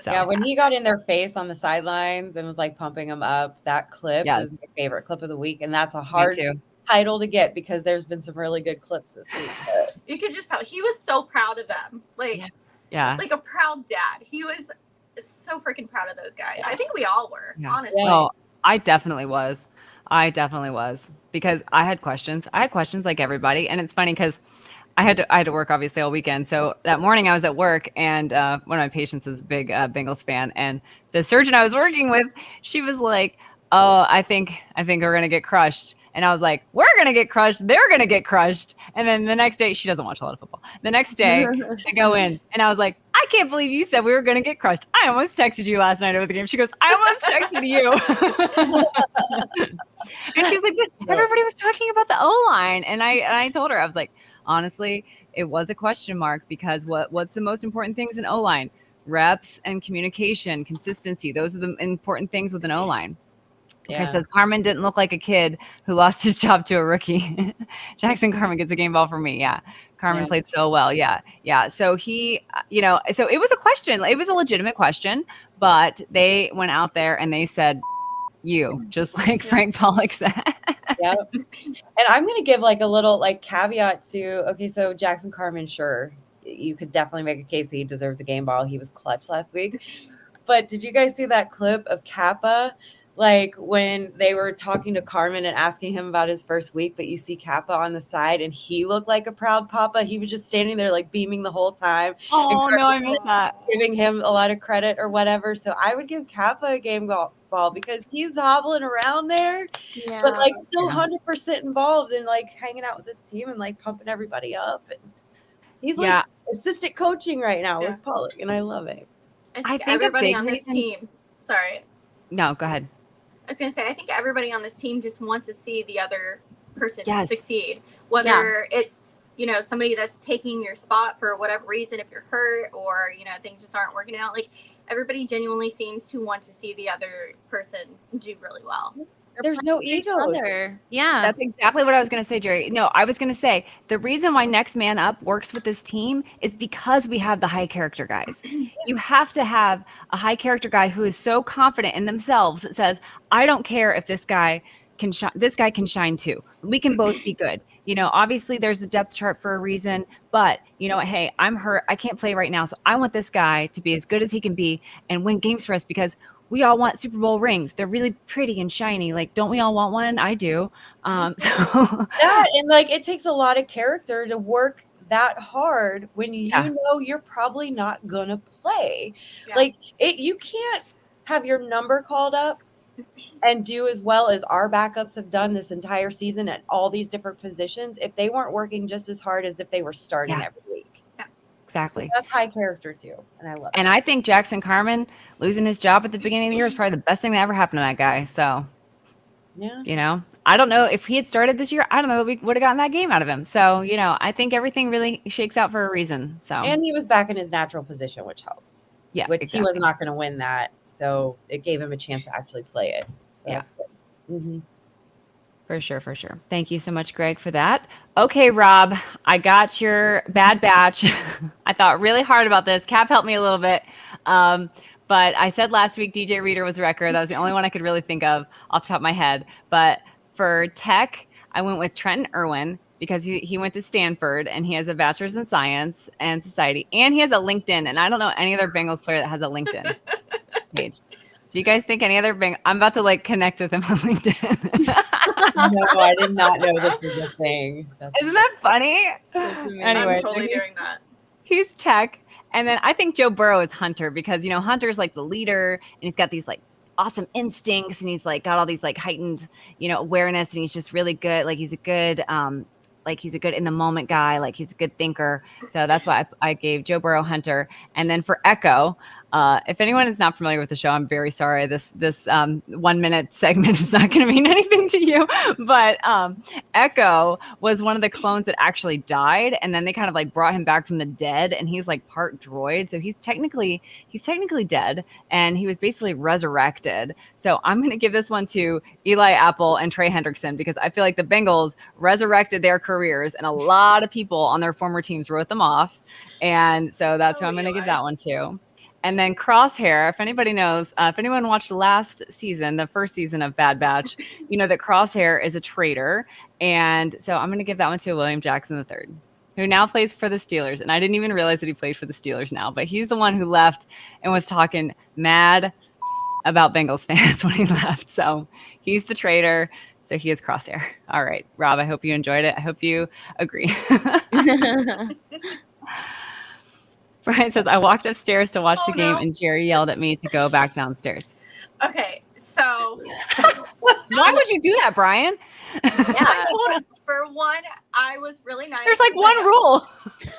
Yeah, when he got in their face on the sidelines and was like pumping them up, that clip was my favorite clip of the week. And that's a hard title to get because there's been some really good clips this week. But. You could just tell he was so proud of them. Like, like a proud dad. He was so freaking proud of those guys. I think we all were, honestly. Oh, I definitely was. Because I had questions. Like everybody. And it's funny because I had to work obviously all weekend. So that morning I was at work and one of my patients is a big Bengals fan. And the surgeon I was working with, she was like, oh, I think we're going to get crushed. And I was like, we're going to get crushed. They're going to get crushed. And then the next day, she doesn't watch a lot of football. The next day I go in and I was like, I can't believe you said we were going to get crushed. I almost texted you last night over the game. She goes, I almost texted you. And she was like, but everybody was talking about the O-line. And I told her, I was like, honestly, it was a question mark because what's the most important things in O-line? Reps and communication, consistency. Those are the important things with an O-line. Chris says Carmen didn't look like a kid who lost his job to a rookie. Jackson Carmen gets a game ball from me. Yeah. Carmen played so well. Yeah. So he, so it was a question. It was a legitimate question, but they went out there and they said, you, just like Frank Pollock said. Yep. And I'm going to give like a little like caveat to, okay, so Jackson Carmen, sure, you could definitely make a case that he deserves a game ball. He was clutch last week. But did you guys see that clip of Kappa? Like when they were talking to Carmen and asking him about his first week, but you see Kappa on the side and he looked like a proud papa. He was just standing there like beaming the whole time. Oh, no, I missed that. Giving him a lot of credit or whatever. So I would give Kappa a game ball because he's hobbling around there, but like still 100% involved in like hanging out with his team and like pumping everybody up. And he's like assistant coaching right now with Pollock, and I love it. I think everybody on this team. Sorry. No, go ahead. I was going to say, I think everybody on this team just wants to see the other person succeed. Whether it's, somebody that's taking your spot for whatever reason, if you're hurt or, things just aren't working out. Like, everybody genuinely seems to want to see the other person do really well. There's no egos. Yeah. That's exactly what I was going to say, Jerry. No, I was going to say the reason why Next Man Up works with this team is because we have the high character guys. You have to have a high character guy who is so confident in themselves that says, I don't care if this guy can shine. This guy can shine too. We can both be good. Obviously there's the depth chart for a reason, but hey, I'm hurt. I can't play right now. So I want this guy to be as good as he can be and win games for us because we all want Super Bowl rings. They're really pretty and shiny. Like, don't we all want one? I do. And like it takes a lot of character to work that hard when you know you're probably not gonna play. Yeah. Like you can't have your number called up and do as well as our backups have done this entire season at all these different positions if they weren't working just as hard as if they were starting every week. Exactly. So that's high character too, and I love it. And I think Jackson Carmen losing his job at the beginning of the year is probably the best thing that ever happened to that guy. So, I don't know if he had started this year. I don't know that we would have gotten that game out of him. So, I think everything really shakes out for a reason. So, and he was back in his natural position, which helps. Yeah, which he was not going to win that, so it gave him a chance to actually play it. So that's good. Mm-hmm. For sure. Thank you so much, Greg, for that. Okay, Rob, I got your bad batch. I thought really hard about this. Cap helped me a little bit. But I said last week DJ Reader was a record. That was the only one I could really think of off the top of my head. But for tech, I went with Trenton Irwin because he went to Stanford and he has a bachelor's in science and society. And he has a LinkedIn. And I don't know any other Bengals player that has a LinkedIn page. Do you guys think any other I'm about to connect with him on LinkedIn. No, I did not know this was a thing. Isn't that funny? Anyway, I'm totally doing that. He's tech And then I think Joe Burrow is Hunter because, Hunter's like the leader and he's got these like awesome instincts and he's like got all these like heightened, awareness and he's just really good. Like he's a good in the moment guy. Like he's a good thinker. So that's why I gave Joe Burrow Hunter. And then for Echo, if anyone is not familiar with the show, I'm very sorry. This 1 minute segment is not going to mean anything to you. But Echo was one of the clones that actually died, and then they kind of like brought him back from the dead, and he's like part droid, so he's technically dead, and he was basically resurrected. So I'm going to give this one to Eli Apple and Trey Hendrickson because I feel like the Bengals resurrected their careers, and a lot of people on their former teams wrote them off, and so that's who I'm going to give that one to. And then Crosshair, if anybody knows, if anyone watched last season, the first season of Bad Batch, that Crosshair is a traitor. And so I'm going to give that one to William Jackson III, who now plays for the Steelers. And I didn't even realize that he played for the Steelers now, but he's the one who left and was talking mad about Bengals fans when he left. So he's the traitor. So he is Crosshair. All right, Rob, I hope you enjoyed it. I hope you agree. Brian says, I walked upstairs to watch the game and Jerry yelled at me to go back downstairs. Okay, so. Why would you do that, Brian? Yeah. For one, I was really nice. There's like one rule.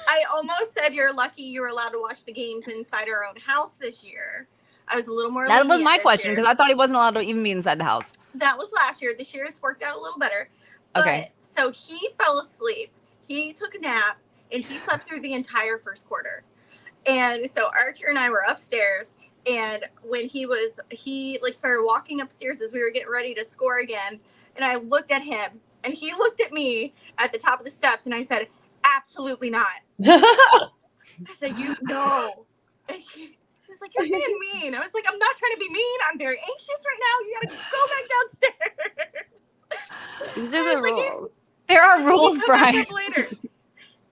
I almost said you're lucky you were allowed to watch the games inside our own house this year. I was a little more That was my question because I thought he wasn't allowed to even be inside the house. That was last year. This year it's worked out a little better. Okay. So he fell asleep. He took a nap and he slept through the entire first quarter. And so Archer and I were upstairs, and when he started walking upstairs as we were getting ready to score again, and I looked at him, and he looked at me at the top of the steps, and I said, absolutely not. I said, you know. And he was like, you're being mean. I was like, I'm not trying to be mean. I'm very anxious right now. You got to go back downstairs. These are the rules. There are rules, Brian. Later.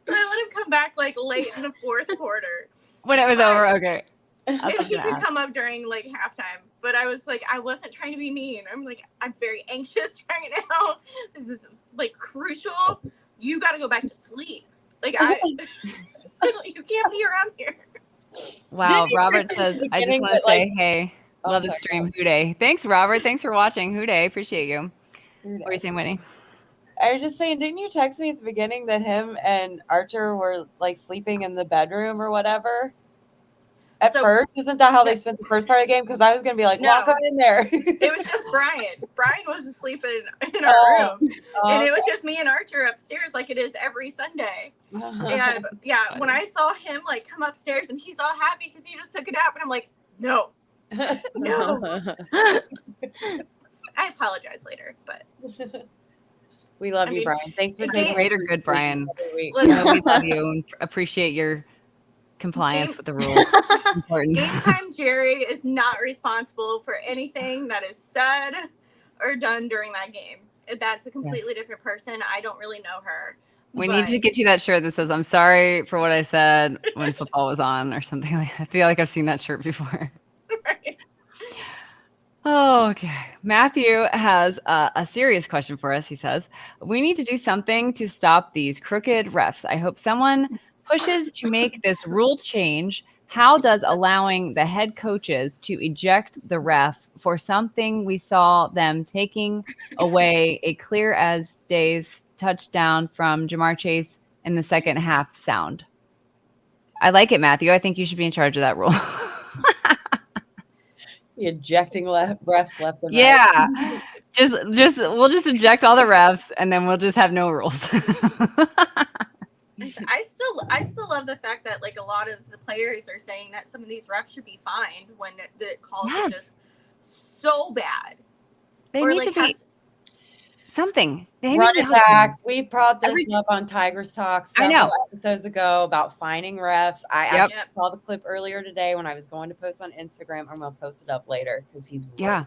So I let him come back like late in the fourth quarter. When it was over, okay. And he could come up during like halftime. But I was like, I wasn't trying to be mean. I'm like, I'm very anxious right now. This is like crucial. You got to go back to sleep. Like you can't be around here. Wow, Robert says, I just want to say, hey, love the stream, WHODEY. Thanks, Robert. Thanks for watching, WHODEY. Appreciate you. What were you saying, Whitney? I was just saying, didn't you text me at the beginning that him and Archer were like sleeping in the bedroom or whatever? At first, isn't that how they spent the first part of the game? Because I was gonna be like, walk right in there. It was just Brian. Brian was asleep in our room, and it was just me and Archer upstairs, like it is every Sunday. And yeah, when I saw him like come upstairs and he's all happy because he just took a nap, and I'm like, no. I apologize later, but. We love you, Brian. Thanks for taking great or good, Brian. We love you and appreciate your compliance with the rules. Important. Game time Jerry is not responsible for anything that is said or done during that game. That's a completely different person. I don't really know her. We need to get you that shirt that says, I'm sorry for what I said when football was on or something like that. I feel like I've seen that shirt before. Right. Oh, okay. Matthew has a serious question for us. He says, we need to do something to stop these crooked refs. I hope someone pushes to make this rule change. How does allowing the head coaches to eject the ref for something we saw them taking away a clear as day's touchdown from Jamar Chase in the second half sound? I like it, Matthew. I think you should be in charge of that rule. Ejecting refs left and right. Yeah. We'll just eject all the refs and then we'll just have no rules. I still love the fact that like a lot of the players are saying that some of these refs should be fined when the calls are just so bad. They need to be something. They Run it back. We brought this up on Tigress Talk several episodes ago about fining refs. I actually saw the clip earlier today when I was going to post on Instagram. I'm going to post it up later because he's Yeah,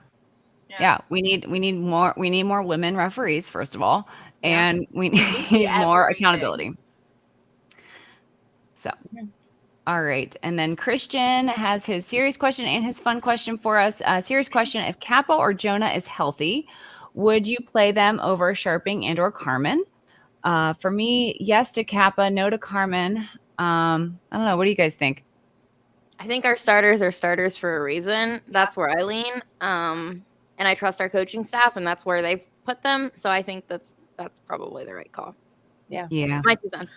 we need more women referees first of all, and we need more accountability. So, all right, and then Christian has his serious question and his fun question for us. Serious question: if Kappa or Jonah is healthy, would you play them over Sharping and or Carmen? For me, yes to Kappa, no to Carmen. I don't know. What do you guys think? I think our starters are starters for a reason. That's where I lean. And I trust our coaching staff, and that's where they've put them. So I think that's probably the right call. Yeah. My 2 cents.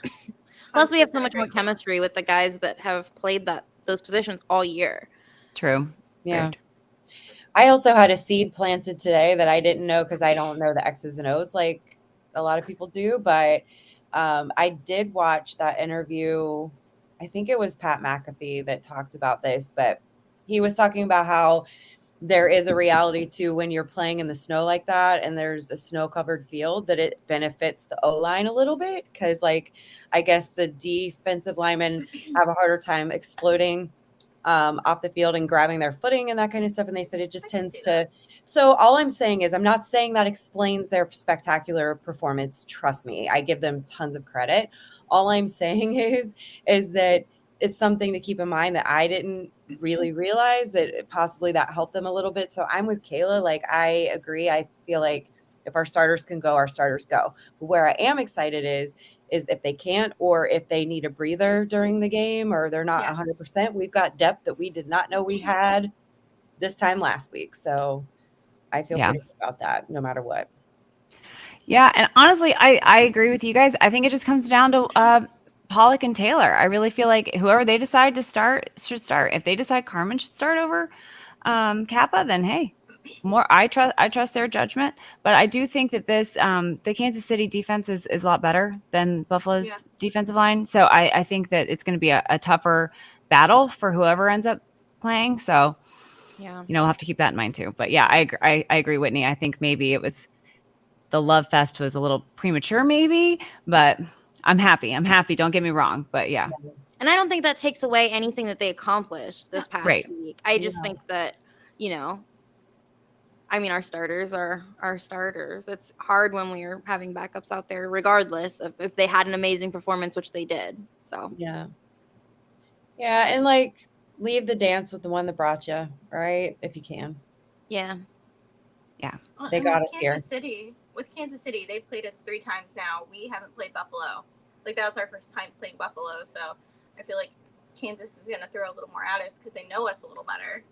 Plus, we have so much more chemistry with the guys that have played those positions all year. True. Yeah. I also had a seed planted today that I didn't know because I don't know the X's and O's like a lot of people do. But I did watch that interview. I think it was Pat McAfee that talked about this, but he was talking about how there is a reality to when you're playing in the snow like that and there's a snow-covered field that it benefits the O-line a little bit because, like, I guess the defensive linemen have a harder time exploding off the field and grabbing their footing and that kind of stuff. And they said it just tends to. So all I'm saying is I'm not saying that explains their spectacular performance. Trust me, I give them tons of credit. All I'm saying is that it's something to keep in mind that I didn't really realize that possibly that helped them a little bit. So I'm with Kayla. Like, I agree. I feel like if our starters can go, our starters go. But where I am excited is if they can't, or if they need a breather during the game, or they're not 100%, we've got depth that we did not know we had this time last week. So I feel pretty good about that no matter what. Yeah. And honestly, I agree with you guys. I think it just comes down to Pollock and Taylor. I really feel like whoever they decide to start should start. If they decide Carmen should start over Kappa, then hey, I trust their judgment. But I do think that this the Kansas City defense is a lot better than Buffalo's defensive line. So I think that it's going to be a tougher battle for whoever ends up playing. So we'll have to keep that in mind too. But yeah, I agree, Whitney. I think maybe it was the love fest was a little premature, maybe, but I'm happy. Don't get me wrong. But yeah. And I don't think that takes away anything that they accomplished this past week. I just think that, I mean, our starters are our starters. It's hard when we're having backups out there, regardless of if they had an amazing performance, which they did. So yeah, and like leave the dance with the one that brought you, right? If you can. Yeah. They got us here. With Kansas City, they've played us 3 times now. We haven't played Buffalo. Like, that was our first time playing Buffalo. So I feel like Kansas is going to throw a little more at us because they know us a little better.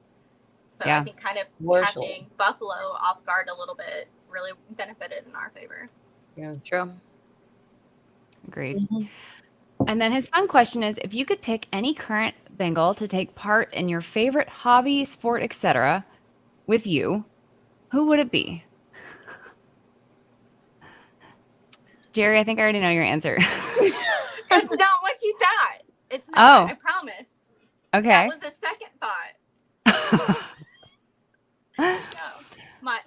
So I think kind of catching Buffalo off guard a little bit really benefited in our favor. Yeah, true. Agreed. And then his fun question is, if you could pick any current Bengal to take part in your favorite hobby, sport, etc. with you, who would it be? Jerry, I think I already know your answer. It's not what you thought. It's not. I promise. Okay. That was the second thought. No.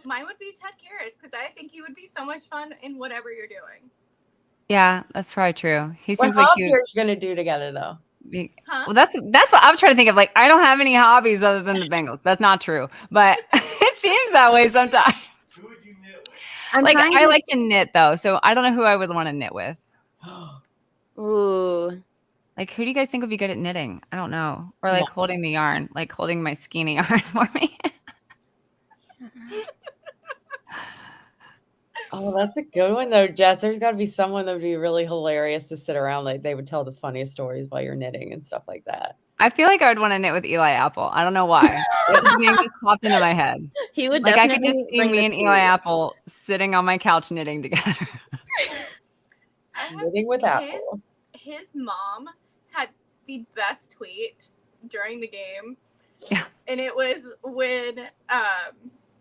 Mine would be Ted Karras because I think he would be so much fun in whatever you're doing. Yeah, that's probably true. He seems what like hobby are you going to do together, though? Well, that's what I'm trying to think of. Like, I don't have any hobbies other than the Bengals. That's not true, but it seems that way sometimes. Who would you knit with? I like to knit though, so I don't know who I would want to knit with. Ooh. Like, who do you guys think would be good at knitting? I don't know. Or like holding the yarn, like holding my skeiny yarn for me. Oh, that's a good one though, Jess. There's got to be someone that would be really hilarious to sit around. Like, they would tell the funniest stories while you're knitting and stuff like that. I feel like I would want to knit with Eli Apple. I don't know why. His name just popped into my head. He would I could just see me and Eli Apple sitting on my couch knitting together. Knitting with Apple. His mom had the best tweet during the game. Yeah. And it was when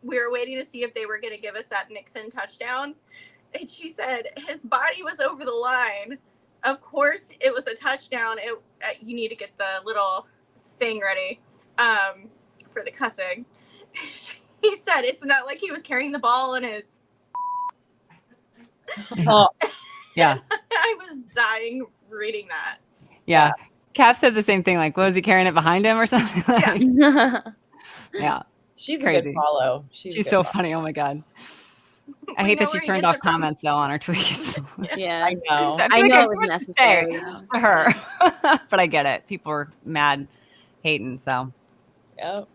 we were waiting to see if they were going to give us that Nixon touchdown. And she said, his body was over the line. Of course, it was a touchdown. You need to get the little thing ready for the cussing. He said it's not like he was carrying the ball in his... Oh, yeah. I was dying reading that. Yeah. Cap said the same thing. Like, was he carrying it behind him or something? Yeah. She's crazy. A good follow. She's so funny. Oh my God. I hate that she turned off comments though on her tweets. Yeah, I know. I know it was necessary for her, but I get it. People were mad, hating. So, yep.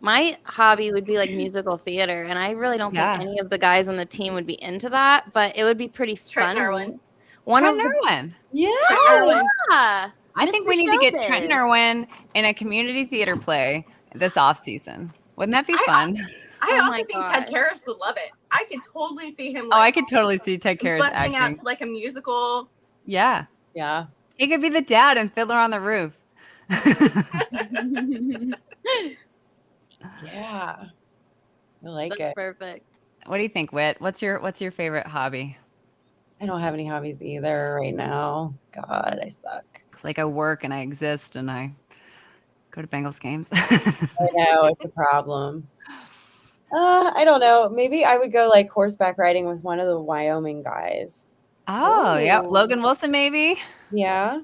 My hobby would be like musical theater, and I really don't think any of the guys on the team would be into that. But it would be pretty fun. Trent Irwin. Trent Irwin. Yeah. Oh, yeah. I think we need to get Trenton Irwin in a community theater play this off season. Wouldn't that be fun? I also think Ted Karras would love it. I could totally see him. Like, I could totally see Ted Karras busting acting out to like a musical. Yeah. Yeah. He could be the dad in Fiddler on the Roof. Yeah. I like That's it. perfect. What do you think, Whit? What's your favorite hobby? I don't have any hobbies either right now. God, I suck. It's like I work and I exist and I go to Bengals games. I know, it's a problem. I don't know. Maybe I would go like horseback riding with one of the Wyoming guys. Oh, yeah. Logan Wilson, maybe. Yeah.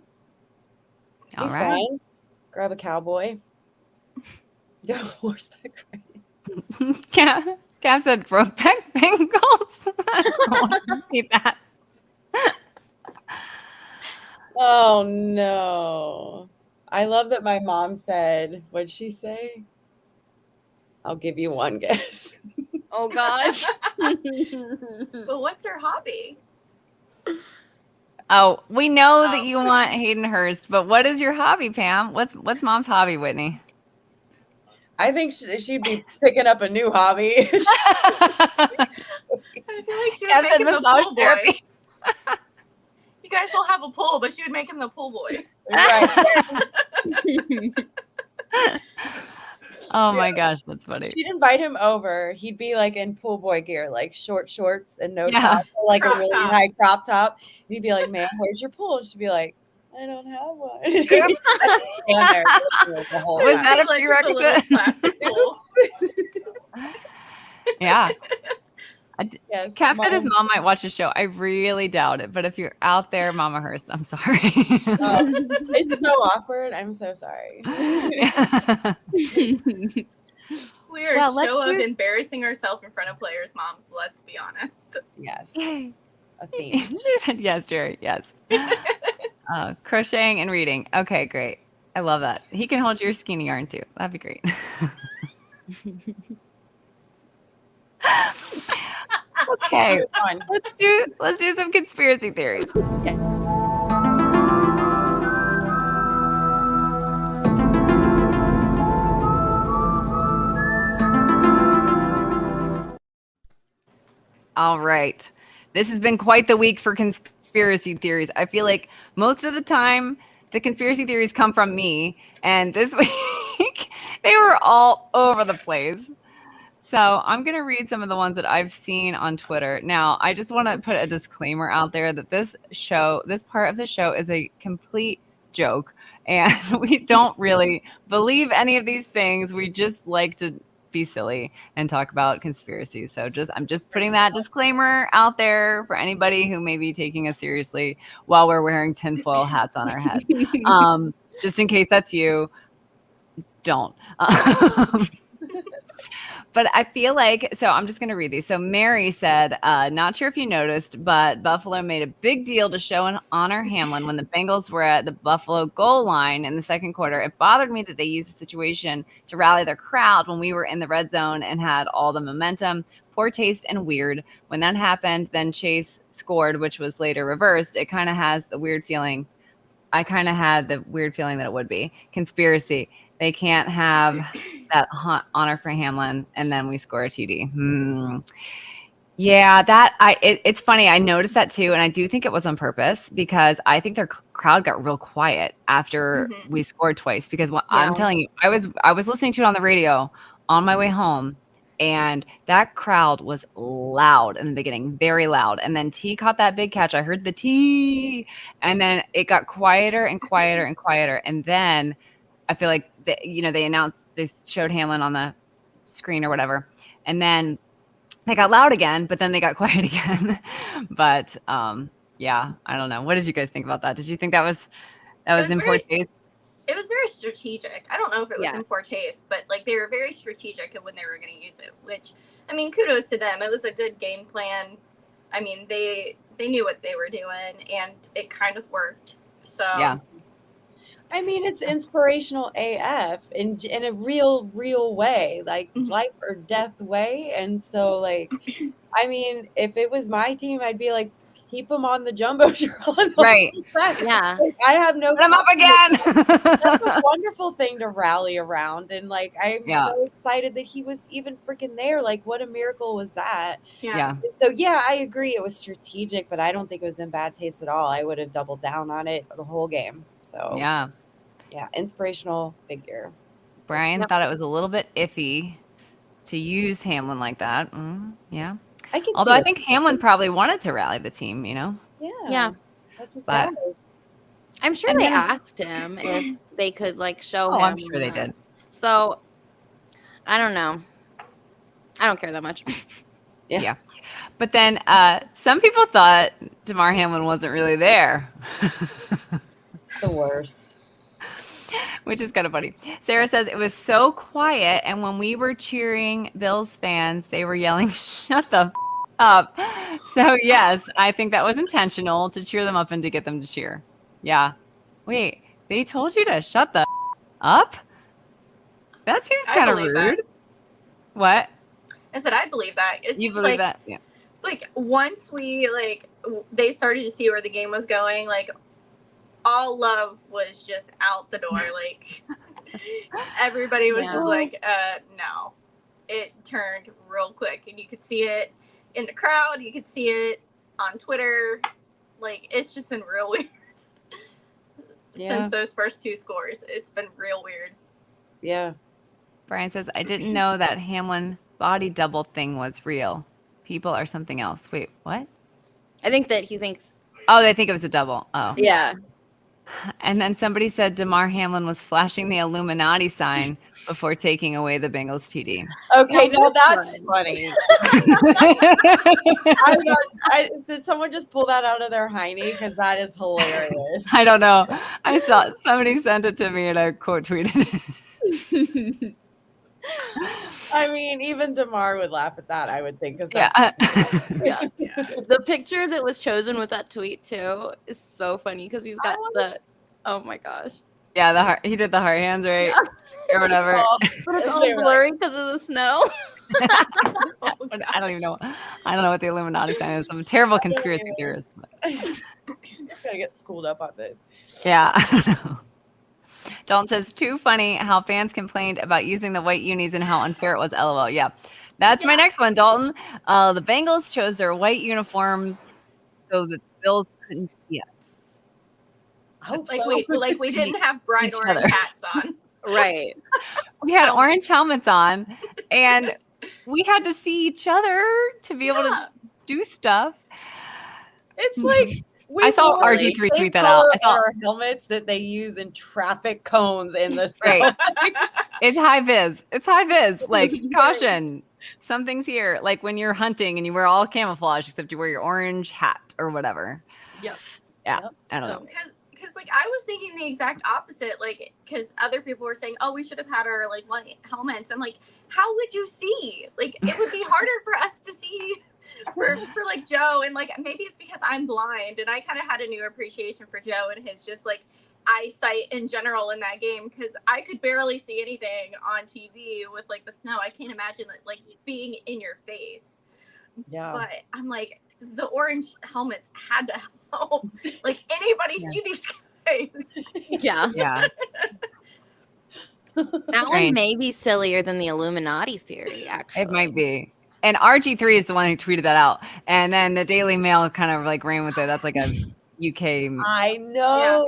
All right. Fun. Grab a cowboy. Go horseback riding. Yeah. Gav said Brokeback Bengals. I want to see that. Oh no. I love that my mom said, what'd she say? I'll give you one guess. Oh gosh. But what's her hobby? Oh, we know that you want Hayden Hurst, but what is your hobby, Pam? What's mom's hobby, Whitney? I think she'd be picking up a new hobby. I feel like she would make him the pool boy. You guys will have a pool, but she would make him the pool boy. Right. Oh my gosh, that's funny. She'd invite him over. He'd be like in pool boy gear, like short shorts and no top, or like a really high crop top. And he'd be like, "Man, where's your pool?" And she'd be like, "I don't have one." Was that a prerequisite? Plastic pool. Yeah. Yes, Cap said his mom might watch the show. I really doubt it, but if you're out there, Mama Hurst, I'm sorry. It's so awkward. I'm so sorry. We are a show of embarrassing ourselves in front of players' moms. Let's be honest. Yes. Yay. A theme. She said yes, Jerry. Yes. Crocheting and reading. Okay, great. I love that. He can hold your skeiny yarn too. That'd be great. Okay, let's do some conspiracy theories. Yeah. All right. This has been quite the week for conspiracy theories. I feel like most of the time the conspiracy theories come from me, and this week they were all over the place. So I'm going to read some of the ones that I've seen on Twitter. Now, I just want to put a disclaimer out there that this part of the show is a complete joke, and we don't really believe any of these things. We just like to be silly and talk about conspiracies. So I'm just putting that disclaimer out there for anybody who may be taking us seriously while we're wearing tinfoil hats on our head. Just in case that's you, don't. But I feel like, so I'm just going to read these. So Mary said, not sure if you noticed, but Buffalo made a big deal to show and honor Hamlin when the Bengals were at the Buffalo goal line in the second quarter. It bothered me that they used the situation to rally their crowd when we were in the red zone and had all the momentum. Poor taste and weird. When that happened, then Chase scored, which was later reversed. It kind of has the weird feeling. I kind of had the weird feeling that it would be. Conspiracy. They can't have that honor for Hamlin, and then we score a TD. Yeah, it's funny. I noticed that too, and I do think it was on purpose because I think their crowd got real quiet after we scored twice. Because I'm telling you, I was listening to it on the radio on my way home, and that crowd was loud in the beginning, very loud. And then T caught that big catch. I heard the T, and then it got quieter and quieter and quieter, and then I feel like they showed Hamlin on the screen or whatever, and then they got loud again, but then they got quiet again. But yeah, I don't know. What did you guys think about that? Did you think that was in poor taste? It was very strategic. I don't know if it was in poor taste, but like they were very strategic in when they were going to use it. Which, I mean, kudos to them. It was a good game plan. I mean, they knew what they were doing, and it kind of worked. So yeah. I mean, it's inspirational AF in a real way, like life or death way. And so, like, I mean, if it was my team, I'd be like, keep him on the jumbotron. Right. Yeah. Like, I have no. Put him up again. That's a wonderful thing to rally around, and like I'm so excited that he was even freaking there. Like, what a miracle was that? Yeah. So yeah, I agree. It was strategic, but I don't think it was in bad taste at all. I would have doubled down on it the whole game. So Yeah. Inspirational figure. Brian thought it was a little bit iffy to use Hamlin like that. Yeah. Although I think Hamlin probably wanted to rally the team, you know? Yeah. That's his But- guys. I'm sure they asked him if they could like show him. I'm sure they did. So I don't know. I don't care that much. Yeah. But then some people thought Damar Hamlin wasn't really there. It's the worst. Which is kind of funny. Sarah says it was so quiet, and when we were cheering Bills fans, they were yelling, "Shut the up." So yes, I think that was intentional to cheer them up and to get them to cheer. Yeah. Wait, they told you to shut the up? That seems kind of rude. That. What? I said I believe that. You believe that? Yeah. Like once we they started to see where the game was going, like all love was just out the door. Like everybody was just like, no. It turned real quick, and you could see it in the crowd. You could see it on Twitter. Like it's just been real weird. Since those first two scores, it's been real weird. Yeah. Brian says, I didn't know that Hamlin body double thing was real. People are something else. Wait, what? I think that he thinks. Oh, they think it was a double. Oh. Yeah. And then somebody said Damar Hamlin was flashing the Illuminati sign before taking away the Bengals TD. Okay, no, that's funny. Did someone just pull that out of their hiney? Because that is hilarious. I don't know. I saw somebody sent it to me and I quote tweeted it. I mean, even Damar would laugh at that, I would think. Yeah. The picture that was chosen with that tweet, too, is so funny because he's got oh my gosh. Yeah, the heart. He did the heart hands, right? Or whatever. But it's all blurry because of the snow. I don't even know. I don't know what the Illuminati sign is. I'm a terrible conspiracy theorist. But. Gotta get schooled up on this. Yeah, I don't know. Dalton says, too funny how fans complained about using the white unis and how unfair it was. LOL. Yeah. That's my next one, Dalton. The Bengals chose their white uniforms so that the Bills couldn't see us. We didn't have bright orange hats on. Right. We had orange helmets on, and we had to see each other to be able to do stuff. It's like I saw RG3 tweet that out. I saw our helmets that they use in traffic cones in this. Right. It's high vis. It's high vis. Like caution. Something's here. Like when you're hunting and you wear all camouflage except you wear your orange hat or whatever. Yep. Yeah. I don't know. Because like I was thinking the exact opposite. Like because other people were saying, "Oh, we should have had our like white helmets." I'm like, how would you see? Like it would be harder for us to see. For like Joe, and like maybe it's because I'm blind, and I kind of had a new appreciation for Joe and his just like eyesight in general in that game because I could barely see anything on TV with like the snow. I can't imagine like being in your face. Yeah. But I'm like the orange helmets had to help. Like anybody see these guys? Yeah. Yeah. That one may be sillier than the Illuminati theory. Actually, It might be. And RG3 is the one who tweeted that out. And then the Daily Mail kind of like ran with it. That's like a UK. I know.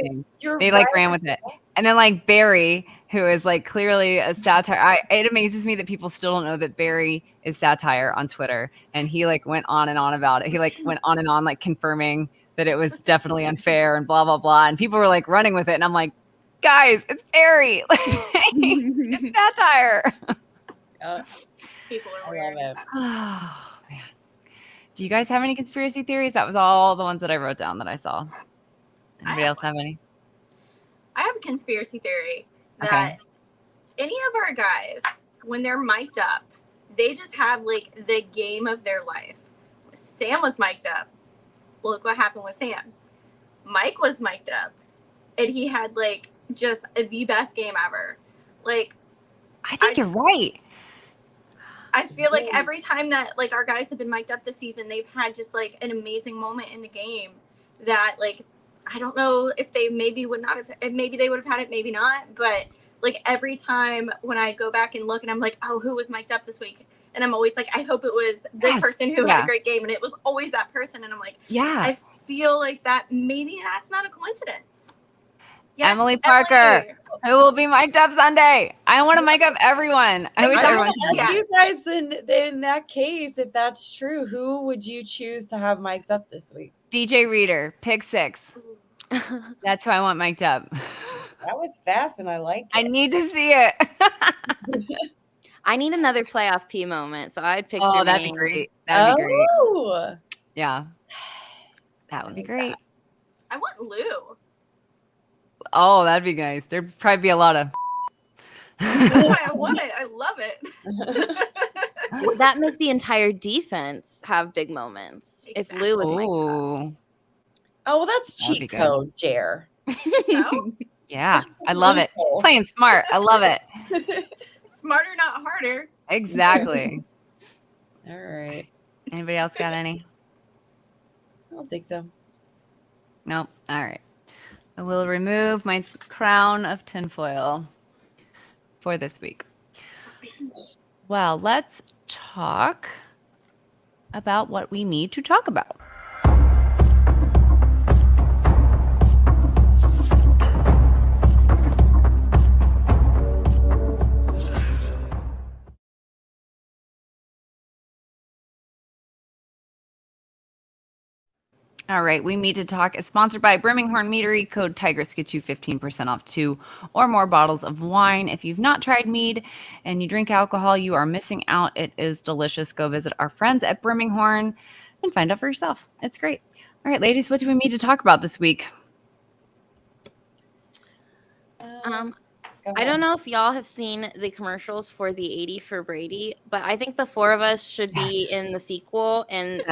They like ran with it. And then like Barry, who is like clearly a satire. It amazes me that people still don't know that Barry is satire on Twitter. And he like went on and on about it. He like went on and on like confirming that it was definitely unfair and blah, blah, blah. And people were like running with it. And I'm like, guys, it's Barry. It's satire. People are weird. Oh, man. Do you guys have any conspiracy theories? That was all the ones that I wrote down that I saw. Anybody else have any? I have a conspiracy theory that any of our guys, when they're mic'd up, they just have like the game of their life. Sam was mic'd up. Look what happened with Sam. Mike was mic'd up, and he had like just the best game ever. Like, I think you're right. I feel like every time that like our guys have been mic'd up this season, they've had just like an amazing moment in the game that like I don't know if they maybe would not have, maybe they would have had it, maybe not, but like every time when I go back and look and I'm like, oh, who was mic'd up this week? And I'm always like, I hope it was this person who had a great game, and it was always that person. And I'm like, I feel like that maybe that's not a coincidence. Yes, Emily Parker, who will be mic'd up Sunday. I want to mic up everyone. I wish everyone could. You guys, then in that case, if that's true, who would you choose to have mic'd up this week? DJ Reader, pick 6. That's who I want mic'd up. That was fast, and I like it. I need to see it. I need another playoff P moment, so I'd pick. Oh, that'd be great. That'd be great. Yeah, that would be great. I want Lou. Oh, that'd be nice. There'd probably be a lot of. That's why I want it. I love it. Would that make the entire defense have big moments if Lou was mic'd up? Oh, well, that's cheat code, Jer. So? Yeah, I love it. She's playing smart. I love it. Smarter, not harder. Exactly. All right. Anybody else got any? I don't think so. Nope. All right. I will remove my crown of tinfoil for this week. Well, let's talk about what we need to talk about. All right, We Need to Talk is sponsored by Brimminghorn Meadery. Code Tigress gets you 15% off 2 or more bottles of wine. If you've not tried mead and you drink alcohol, you are missing out. It is delicious. Go visit our friends at Brimminghorn and find out for yourself. It's great. All right, ladies, what do we need to talk about this week? I don't know if y'all have seen the commercials for the 80 for Brady, but I think the 4 of us should be in the sequel. And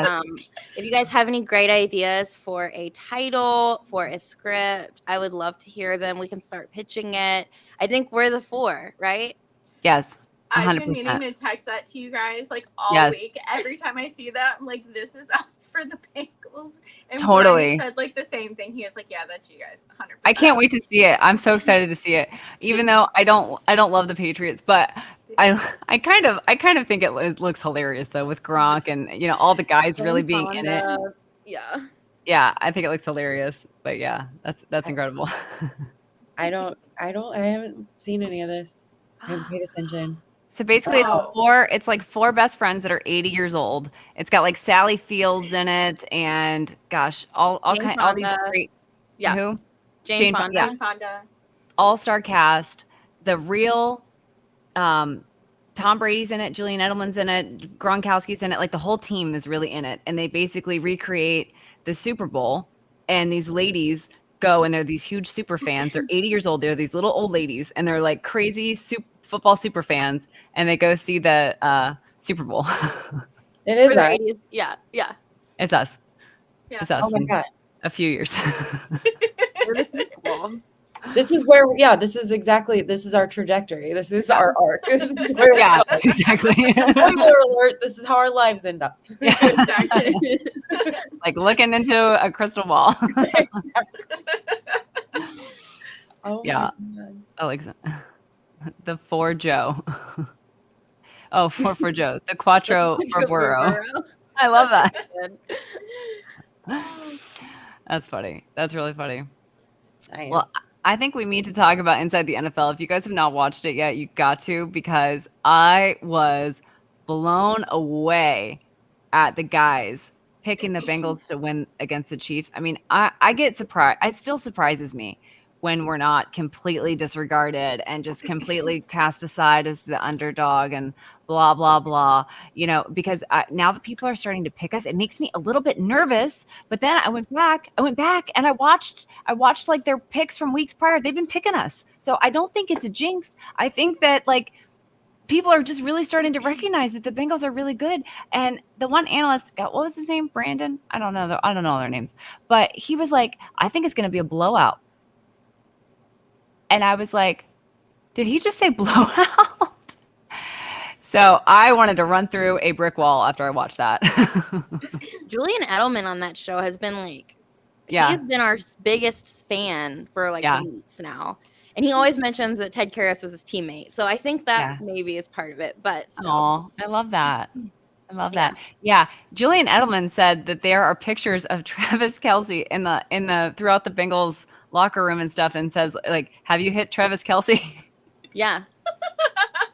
if you guys have any great ideas for a title, for a script, I would love to hear them. We can start pitching it. I think we're the 4, right? Yes. 100%. I've been meaning to text that to you guys like all week. Every time I see that, I'm like, this is us for the Bengals. And totally. Brian said like the same thing. He was like, yeah, that's you guys. 100%. I can't wait to see it. I'm so excited to see it. Even though I don't love the Patriots, but I kind of think it looks hilarious though, with Gronk and all the guys really being in it. Yeah. Yeah, I think it looks hilarious. But yeah, that's incredible. I haven't seen any of this. I haven't paid attention. So basically, it's like 4 best friends that are 80 years old. It's got like Sally Fields in it, and gosh, all these great. Yeah. Who? Jane Fonda. Yeah. Jane Fonda. All-star cast. The real Tom Brady's in it. Julian Edelman's in it. Gronkowski's in it. Like the whole team is really in it, and they basically recreate the Super Bowl. And these ladies go, and they're these huge super fans. They're 80 years old. They're these little old ladies, and they're like crazy football super fans, and they go see the Super Bowl. It is us. Yeah. It's us. Yeah. It's us. Oh my God. A few years. This is where, this is our trajectory. This is our arc. This is where exactly. Spoiler alert, this is how our lives end up. Yeah. Exactly. Like looking into a crystal ball. Oh yeah. God. Alexa. The 4 Joe. 4 for Joe. The Quattro for Burrow. I love that. That's funny. That's really funny. Nice. Well, I think we need to talk about Inside the NFL. If you guys have not watched it yet, you got to, because I was blown away at the guys picking the Bengals to win against the Chiefs. I mean, I get surprised. It still surprises me when we're not completely disregarded and just completely cast aside as the underdog and blah, blah, blah, because now that people are starting to pick us, it makes me a little bit nervous. But then I went back and I watched like their picks from weeks prior. They've been picking us. So I don't think it's a jinx. I think that like people are just really starting to recognize that the Bengals are really good. And the one analyst, what was his name? Brandon? I don't know. I don't know their names, but he was like, I think it's going to be a blowout. And I was like, did he just say blowout? So I wanted to run through a brick wall after I watched that. Julian Edelman on that show has been like, Yeah. he's been our biggest fan for like Yeah. weeks now. And he always mentions that Ted Karras was his teammate. So I think that maybe is part of it. But Oh, I love that. I love that. Yeah. Julian Edelman said that there are pictures of Travis Kelce in the throughout the Bengals locker room and stuff, and says, like, have you hit Travis Kelce? Yeah.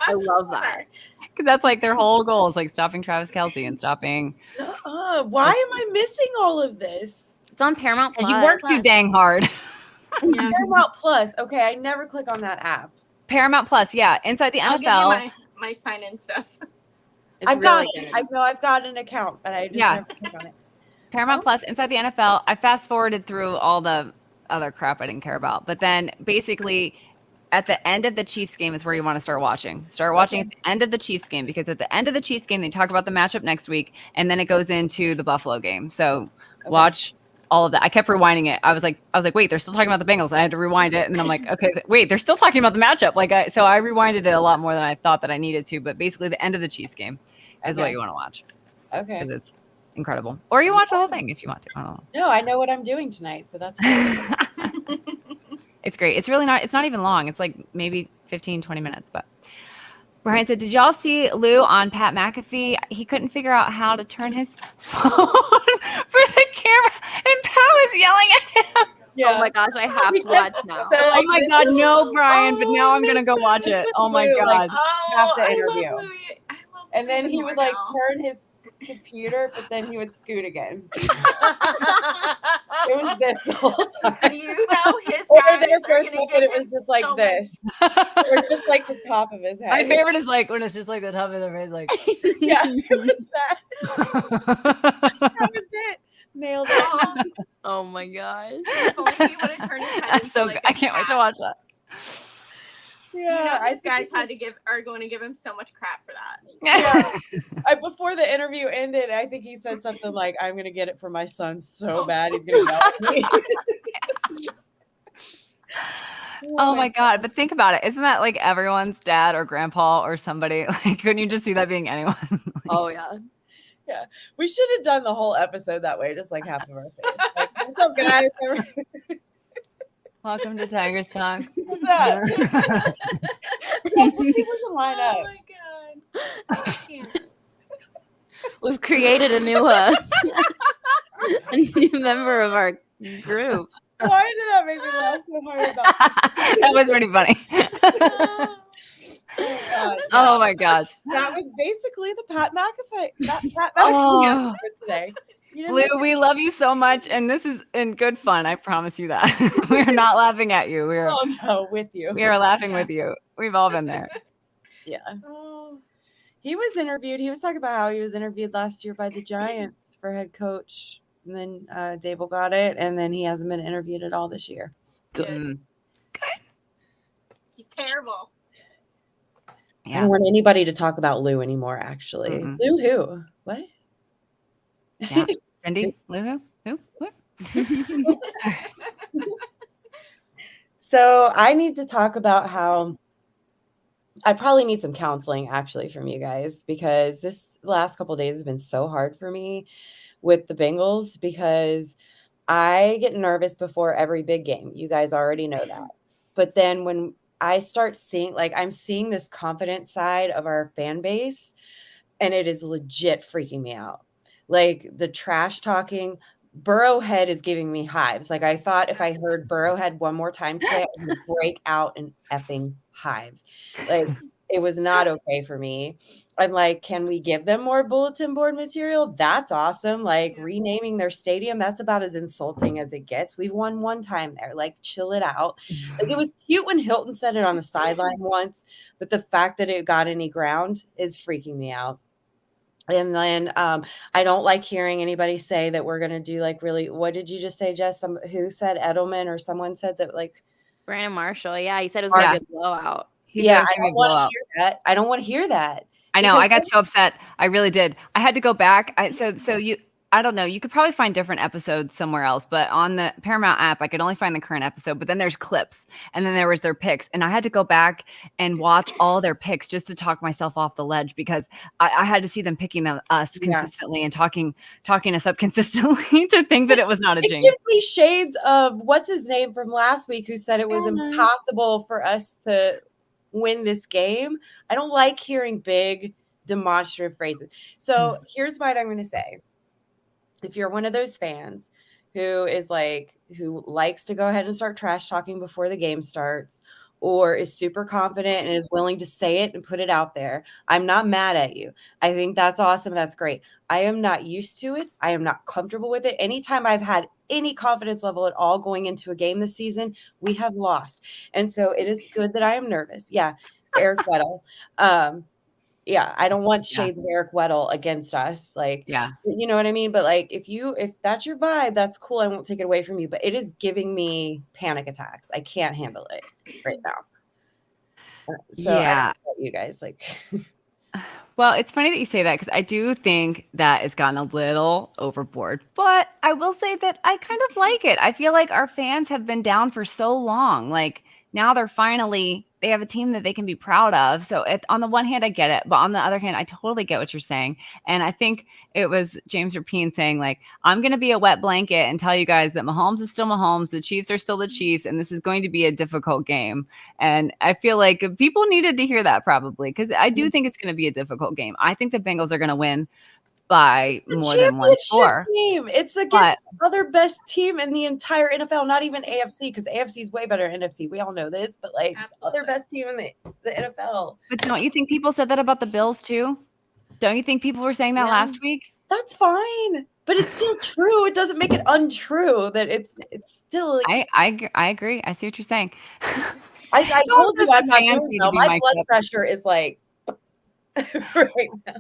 I love that. Because that's like their whole goal is like stopping Travis Kelce and stopping. Why am I missing all of this? It's on Paramount Plus. Because you work too dang hard. Paramount Plus. Okay, I never click on that app. Paramount Plus, yeah. Inside the I'll NFL. give you my sign-in stuff. I've got it. I know I've got an account, but I just never click on it. Paramount Plus, Inside the NFL. I fast forwarded through all the other crap I didn't care about. But then basically at the end of the Chiefs game is where you want to start watching. Start watching at the end of the Chiefs game, because at the end of the Chiefs game, they talk about the matchup next week, and then it goes into the Buffalo game. So watch all of that. I kept rewinding it. I was like, wait, they're still talking about the Bengals. I had to rewind it. And then I'm like, okay, wait, they're still talking about the matchup. So I rewinded it a lot more than I thought that I needed to. But basically the end of the Chiefs game is what you want to watch. Okay. Because it's incredible. Or you watch the whole thing if you want to. I don't know. No, I know what I'm doing tonight. So that's fine. It's great. It's really it's not even long. It's like maybe 15, 20 minutes. But Brian said, did y'all see Lou on Pat McAfee? He couldn't figure out how to turn his phone for the camera, and Pat was yelling at him. Yeah. Oh my gosh, I have to watch now. Oh my God, no, Brian, but now I'm going to go watch it. Oh my God. Half the interview. And then he would like turn his computer, but then he would scoot again. It was this the whole time. You know his Or guys there are for a gonna second, give it was him just like so this. Or just like the top of his head. My favorite is like when it's just like the top of the head, like. Yeah, it was that. That was it. Nailed it. Oh my gosh. If only he would have turned his head That's into, so like, good. a I can't wait to cat. watch that. Yeah, His guys are going to give him so much crap for that. Yeah. Before the interview ended, I think he said something like, I'm going to get it for my son so bad he's going to yell at me. Oh my God. But think about it. Isn't that like everyone's dad or grandpa or somebody? Like, couldn't you just see that being anyone? Oh, yeah. Yeah. We should have done the whole episode that way, just like half of our face. Like, what's up, guys? Welcome to Tigress Talk. What's up? He doesn't line up. Oh my God. We've created a new member of our group. Why did that make me laugh so hard about That was pretty funny. Oh my gosh. That was basically the Pat McAfee. Oh. Episode today. Lou, we love you so much, and this is in good fun. I promise you that. We're not laughing at you. With you. We are laughing with you. We've all been there. Yeah. He was interviewed. He was talking about how he was interviewed last year by the Giants for head coach. And then Dable got it, and then he hasn't been interviewed at all this year. Good. He's terrible. I don't want anybody to talk about Lou anymore, actually. Mm-hmm. Lou who? What? Yeah. Cindy? Lou who? What? So I need to talk about how I probably need some counseling actually from you guys, because this last couple of days has been so hard for me with the Bengals, because I get nervous before every big game. You guys already know that. But then when I start seeing, like, I'm seeing this confident side of our fan base, and it is legit freaking me out. Like the trash talking, Burrowhead is giving me hives. Like I thought if I heard Burrowhead one more time today, I would break out in effing hives. Like it was not okay for me. I'm like, can we give them more bulletin board material? That's awesome. Like renaming their stadium, that's about as insulting as it gets. We've won one time there. Like chill it out. Like it was cute when Hilton said it on the sideline once, but the fact that it got any ground is freaking me out. And then I don't like hearing anybody say that we're going to do like really, what did you just say, Jess? Who said Edelman or someone said that like Brandon Marshall. Yeah, he said it was going to be a blowout. I don't want to hear that. I don't want to hear that. I know. I got so upset. I really did. I had to go back. I don't know. You could probably find different episodes somewhere else, but on the Paramount app, I could only find the current episode. But then there's clips, and then there was their picks, and I had to go back and watch all their picks just to talk myself off the ledge because I had to see them picking us consistently and talking us up consistently to think that it was not a jinx. It gives me shades of what's his name from last week who said it was impossible for us to win this game. I don't like hearing big demonstrative phrases. So here's what I'm going to say. If you're one of those fans who likes to go ahead and start trash talking before the game starts, or is super confident and is willing to say it and put it out there, I'm not mad at you. I think that's awesome. That's great. I am not used to it. I am not comfortable with it. Anytime I've had any confidence level at all going into a game this season, we have lost. And so it is good that I am nervous. Yeah. Eric Weddle. Yeah, I don't want shades of Eric Weddle against us. Like, you know what I mean? But like, if that's your vibe, that's cool. I won't take it away from you, but it is giving me panic attacks. I can't handle it right now. So I don't know about you guys, like, well, it's funny that you say that because I do think that it's gotten a little overboard, but I will say that I kind of like it. I feel like our fans have been down for so long. Like now they have a team that they can be proud of. So on the one hand, I get it. But on the other hand, I totally get what you're saying. And I think it was James Rapine saying, like, I'm going to be a wet blanket and tell you guys that Mahomes is still Mahomes. The Chiefs are still the Chiefs. And this is going to be a difficult game. And I feel like people needed to hear that probably because I do think it's going to be a difficult game. I think the Bengals are going to win by more than one score. Game. It's against the other best team in the entire NFL, not even AFC, because AFC is way better than NFC. We all know this, but like the other best team in the NFL. But don't you think people said that about the Bills too? Don't you think people were saying that last week? That's fine, but it's still true. It doesn't make it untrue that it's still. I agree. I see what you're saying. I told you I'm not doing well. My blood pressure is like right now.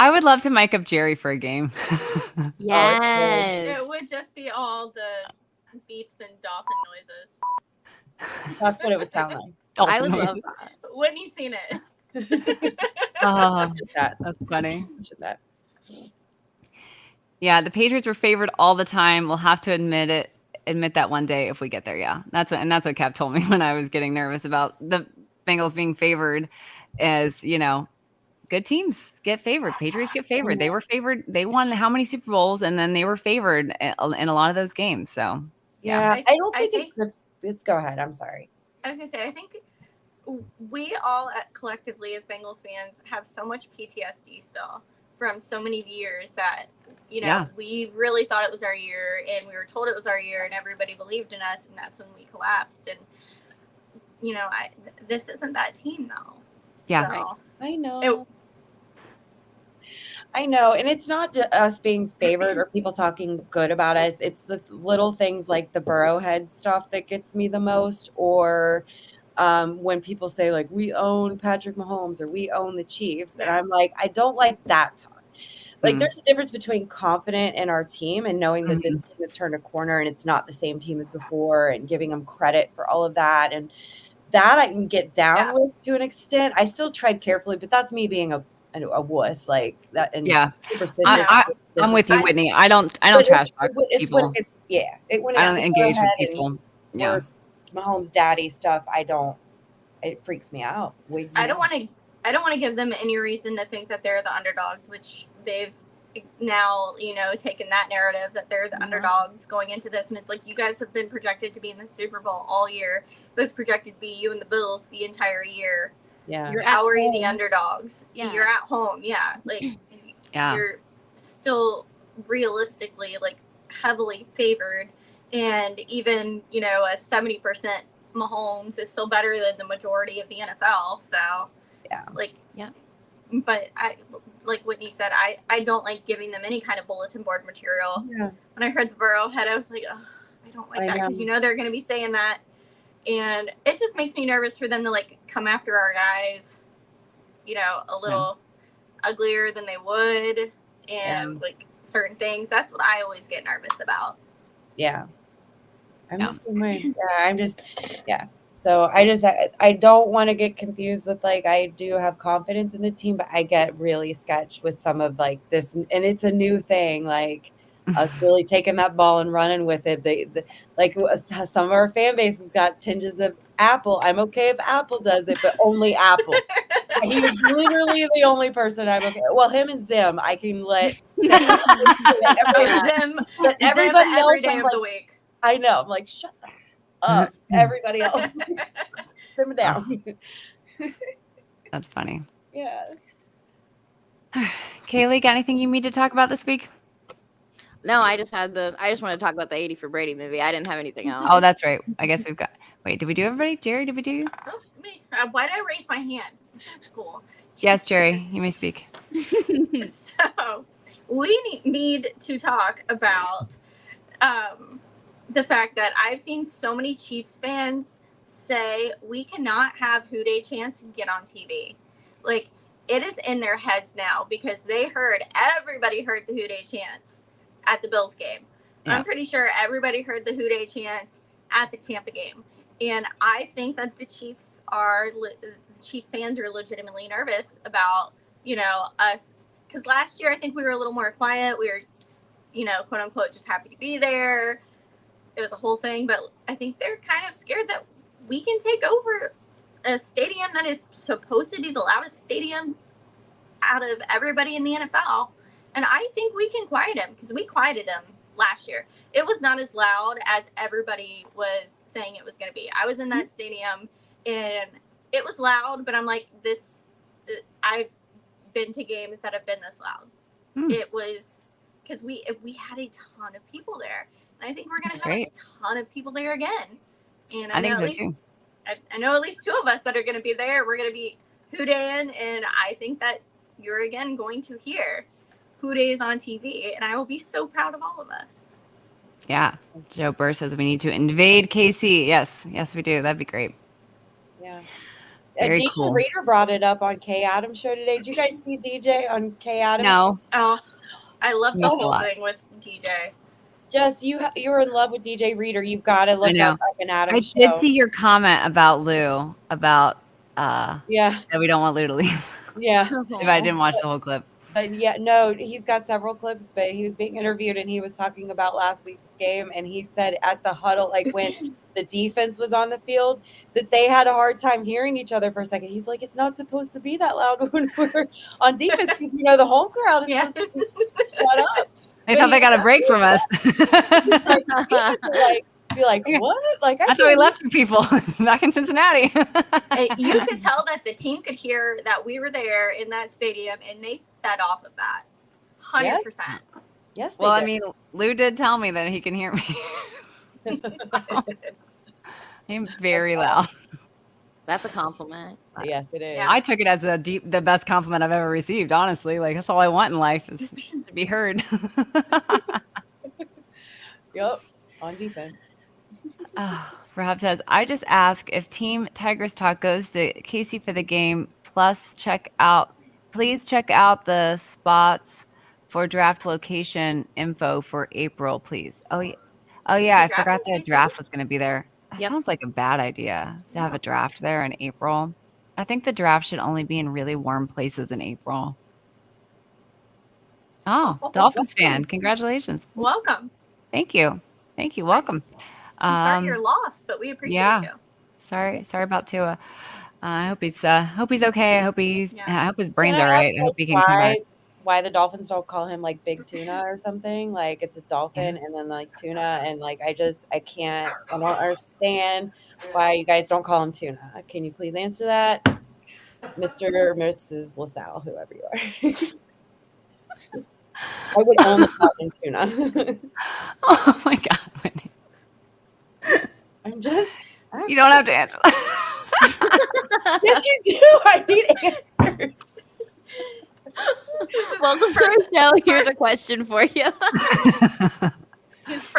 I would love to mic up Jerry for a game. Yes. It would just be all the beeps and dolphin noises. That's what it would sound like. I would love that. Whitney's seen it. That's funny. Yeah, the Patriots were favored all the time. We'll have to admit that one day if we get there. Yeah, that's what Cap told me when I was getting nervous about the Bengals being favored. As you know, good teams get favored. Patriots get favored. They were favored. They won how many Super Bowls, and then they were favored in a lot of those games. So yeah, I don't think it's go ahead. I'm sorry. I was gonna say I think we all collectively as Bengals fans have so much PTSD still from so many years that we really thought it was our year, and we were told it was our year, and everybody believed in us, and that's when we collapsed. And this isn't that team though. Yeah, so, I know. I know. And it's not us being favored or people talking good about us. It's the little things like the Burrowhead stuff that gets me the most, or when people say like, we own Patrick Mahomes or we own the Chiefs. And I'm like, I don't like that talk. Like there's a difference between confident in our team and knowing that this team has turned a corner and it's not the same team as before, and giving them credit for all of that. And that I can get down with to an extent. I still tread carefully, but that's me being a wuss like that. And I'm with you, Whitney. I don't trash talk people. I don't engage with people. Yeah, Mahomes' daddy stuff. It freaks me out. I don't want to give them any reason to think that they're the underdogs, which they've now taken that narrative that they're the underdogs going into this. And it's like, you guys have been projected to be in the Super Bowl all year. It was projected to be you and the Bills the entire year. Yeah, you're already the underdogs. Yeah, you're at home. Yeah, like you're still realistically like heavily favored, and even a 70% Mahomes is still better than the majority of the NFL. So but I, like Whitney said, I don't like giving them any kind of bulletin board material. Yeah. When I heard the Burrowhead, I was like, ugh, I don't like that, because they're going to be saying that. And it just makes me nervous for them to like come after our guys, a little uglier than they would, and like certain things. That's what I always get nervous about. Yeah. So I don't want to get confused with like, I do have confidence in the team, but I get really sketched with some of like this, and it's a new thing. Like us really taking that ball and running with it. Like some of our fan base has got tinges of Apple. I'm okay if Apple does it, but only Apple. He's literally the only person I'm okay. Well, him and Zim, I can let. Zim everybody else, every day I'm of the week. I know. I'm like, shut up, everybody else. Simmer down. That's funny. Yeah. Kaylee, got anything you need to talk about this week? No, I just want to talk about the 80 for Brady movie. I didn't have anything else. Oh, that's right. I guess we've got. Wait, did we do everybody? Jerry, did we do you? Oh, me. Why did I raise my hand? That's cool. Yes, Jerry, you may speak. So we need to talk about the fact that I've seen so many Chiefs fans say we cannot have WHODEY chants get on TV. Like, it is in their heads now because everybody heard the WHODEY chants at the Bills game. Yeah. I'm pretty sure everybody heard the WHODEY chants at the Tampa game. And I think that the Chiefs fans are legitimately nervous about, us. Because last year, I think we were a little more quiet. We were, quote unquote, just happy to be there. It was a whole thing. But I think they're kind of scared that we can take over a stadium that is supposed to be the loudest stadium out of everybody in the NFL. And I think we can quiet them because we quieted them last year. It was not as loud as everybody was saying it was going to be. I was in that stadium and it was loud, but I'm like, I've been to games that have been this loud. It was because we had a ton of people there. And I think we're going to have a ton of people there again. And I think so too. I know at least two of us that are going to be there. We're going to be WHODEYing, and I think that you're again going to hear WHODEYs on TV, and I will be so proud of all of us. Yeah. Joe Burr says we need to invade KC. Yes, we do. That'd be great. Yeah. Very DJ cool. Reader brought it up on Kay Adams' show today. Did you guys see DJ on Kay Adams' No. Oh, I love the whole thing with DJ. Jess, you were in love with DJ Reader. You've got to look up like an Adams show. I did see your comment about Lou, about that we don't want Lou to leave. Yeah. If I didn't watch the whole clip. No, he's got several clips, but he was being interviewed and he was talking about last week's game, and he said at the huddle, like when the defense was on the field, that they had a hard time hearing each other for a second. He's like, it's not supposed to be that loud when we're on defense because the home crowd is supposed to shut up. They thought they got a break from us. Be like, what? Like, I thought we left you people back in Cincinnati. You could tell that the team could hear that we were there in that stadium, and they fed off of that 100%. Yes. Well, I mean, Lou did tell me that he can hear me. I'm very loud. That's a compliment. Yes, it is. I took it as the best compliment I've ever received, honestly. Like, that's all I want in life is to be heard. Yep, on defense. Rahab says, I just ask if Team Tigress Talk goes to Casey for the game, please check out the spots for draft location info for April, please. Oh, yeah. I forgot the draft was going to be there. That sounds like a bad idea to have a draft there in April. I think the draft should only be in really warm places in April. Oh, Dolphins fan. Congratulations. Welcome. Thank you. Welcome. I'm sorry you're lost, but we appreciate you. Sorry about Tua. I hope he's okay. I hope his brain's all right. I hope he can come back. Why the Dolphins don't call him like Big Tuna or something? Like it's a dolphin and then like tuna, and like I don't understand why you guys don't call him Tuna. Can you please answer that, Mr. or Mrs. LaSalle, whoever you are? I would only call him Tuna. Oh my God, Whitney. I'm just. You don't have to answer that. Yes, you do. I need answers. Welcome to the show. Here's a question for you.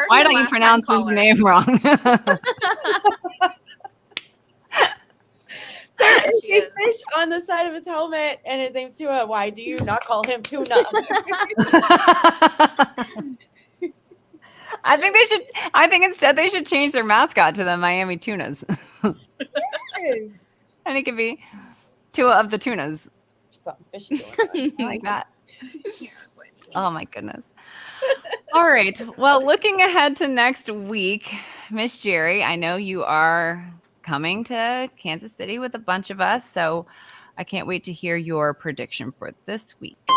Why don't you pronounce his name wrong? There is a fish on the side of his helmet, and his name's Tua. Why do you not call him Tuna? I think instead they should change their mascot to the Miami Tunas. Yes. And it could be Tua of the Tunas. Something fishy going on. I like that. Oh my goodness. All right. Well, looking ahead to next week, Miss Jerry, I know you are coming to Kansas City with a bunch of us, so I can't wait to hear your prediction for this week. All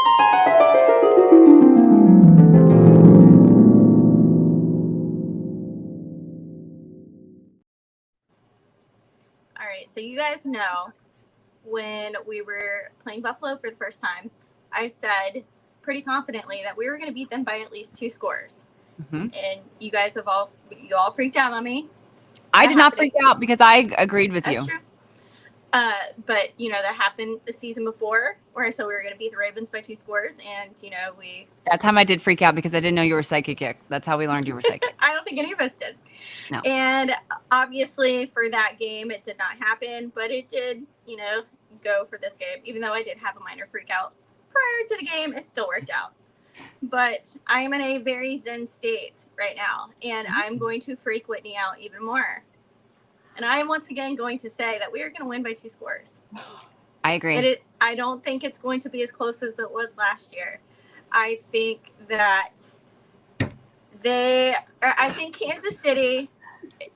right, so you guys know when we were playing Buffalo for the first time, I said pretty confidently that we were going to beat them by at least 2 scores. Mm-hmm. And you guys all freaked out on me. I did not freak out because I agreed with you. That's true. But, that happened the season before where I said we were going to beat the Ravens by 2 scores. And, That time I did freak out because I didn't know you were psychic. That's how we learned you were psychic. I don't think any of us did. No. And obviously for that game, it did not happen. But it did, go for this game. Even though I did have a minor freak out prior to the game, it still worked out. But I am in a very zen state right now. And I'm going to freak Whitney out even more. And I am once again going to say that we are going to win by 2 scores. I agree. I don't think it's going to be as close as it was last year. I think that I think Kansas City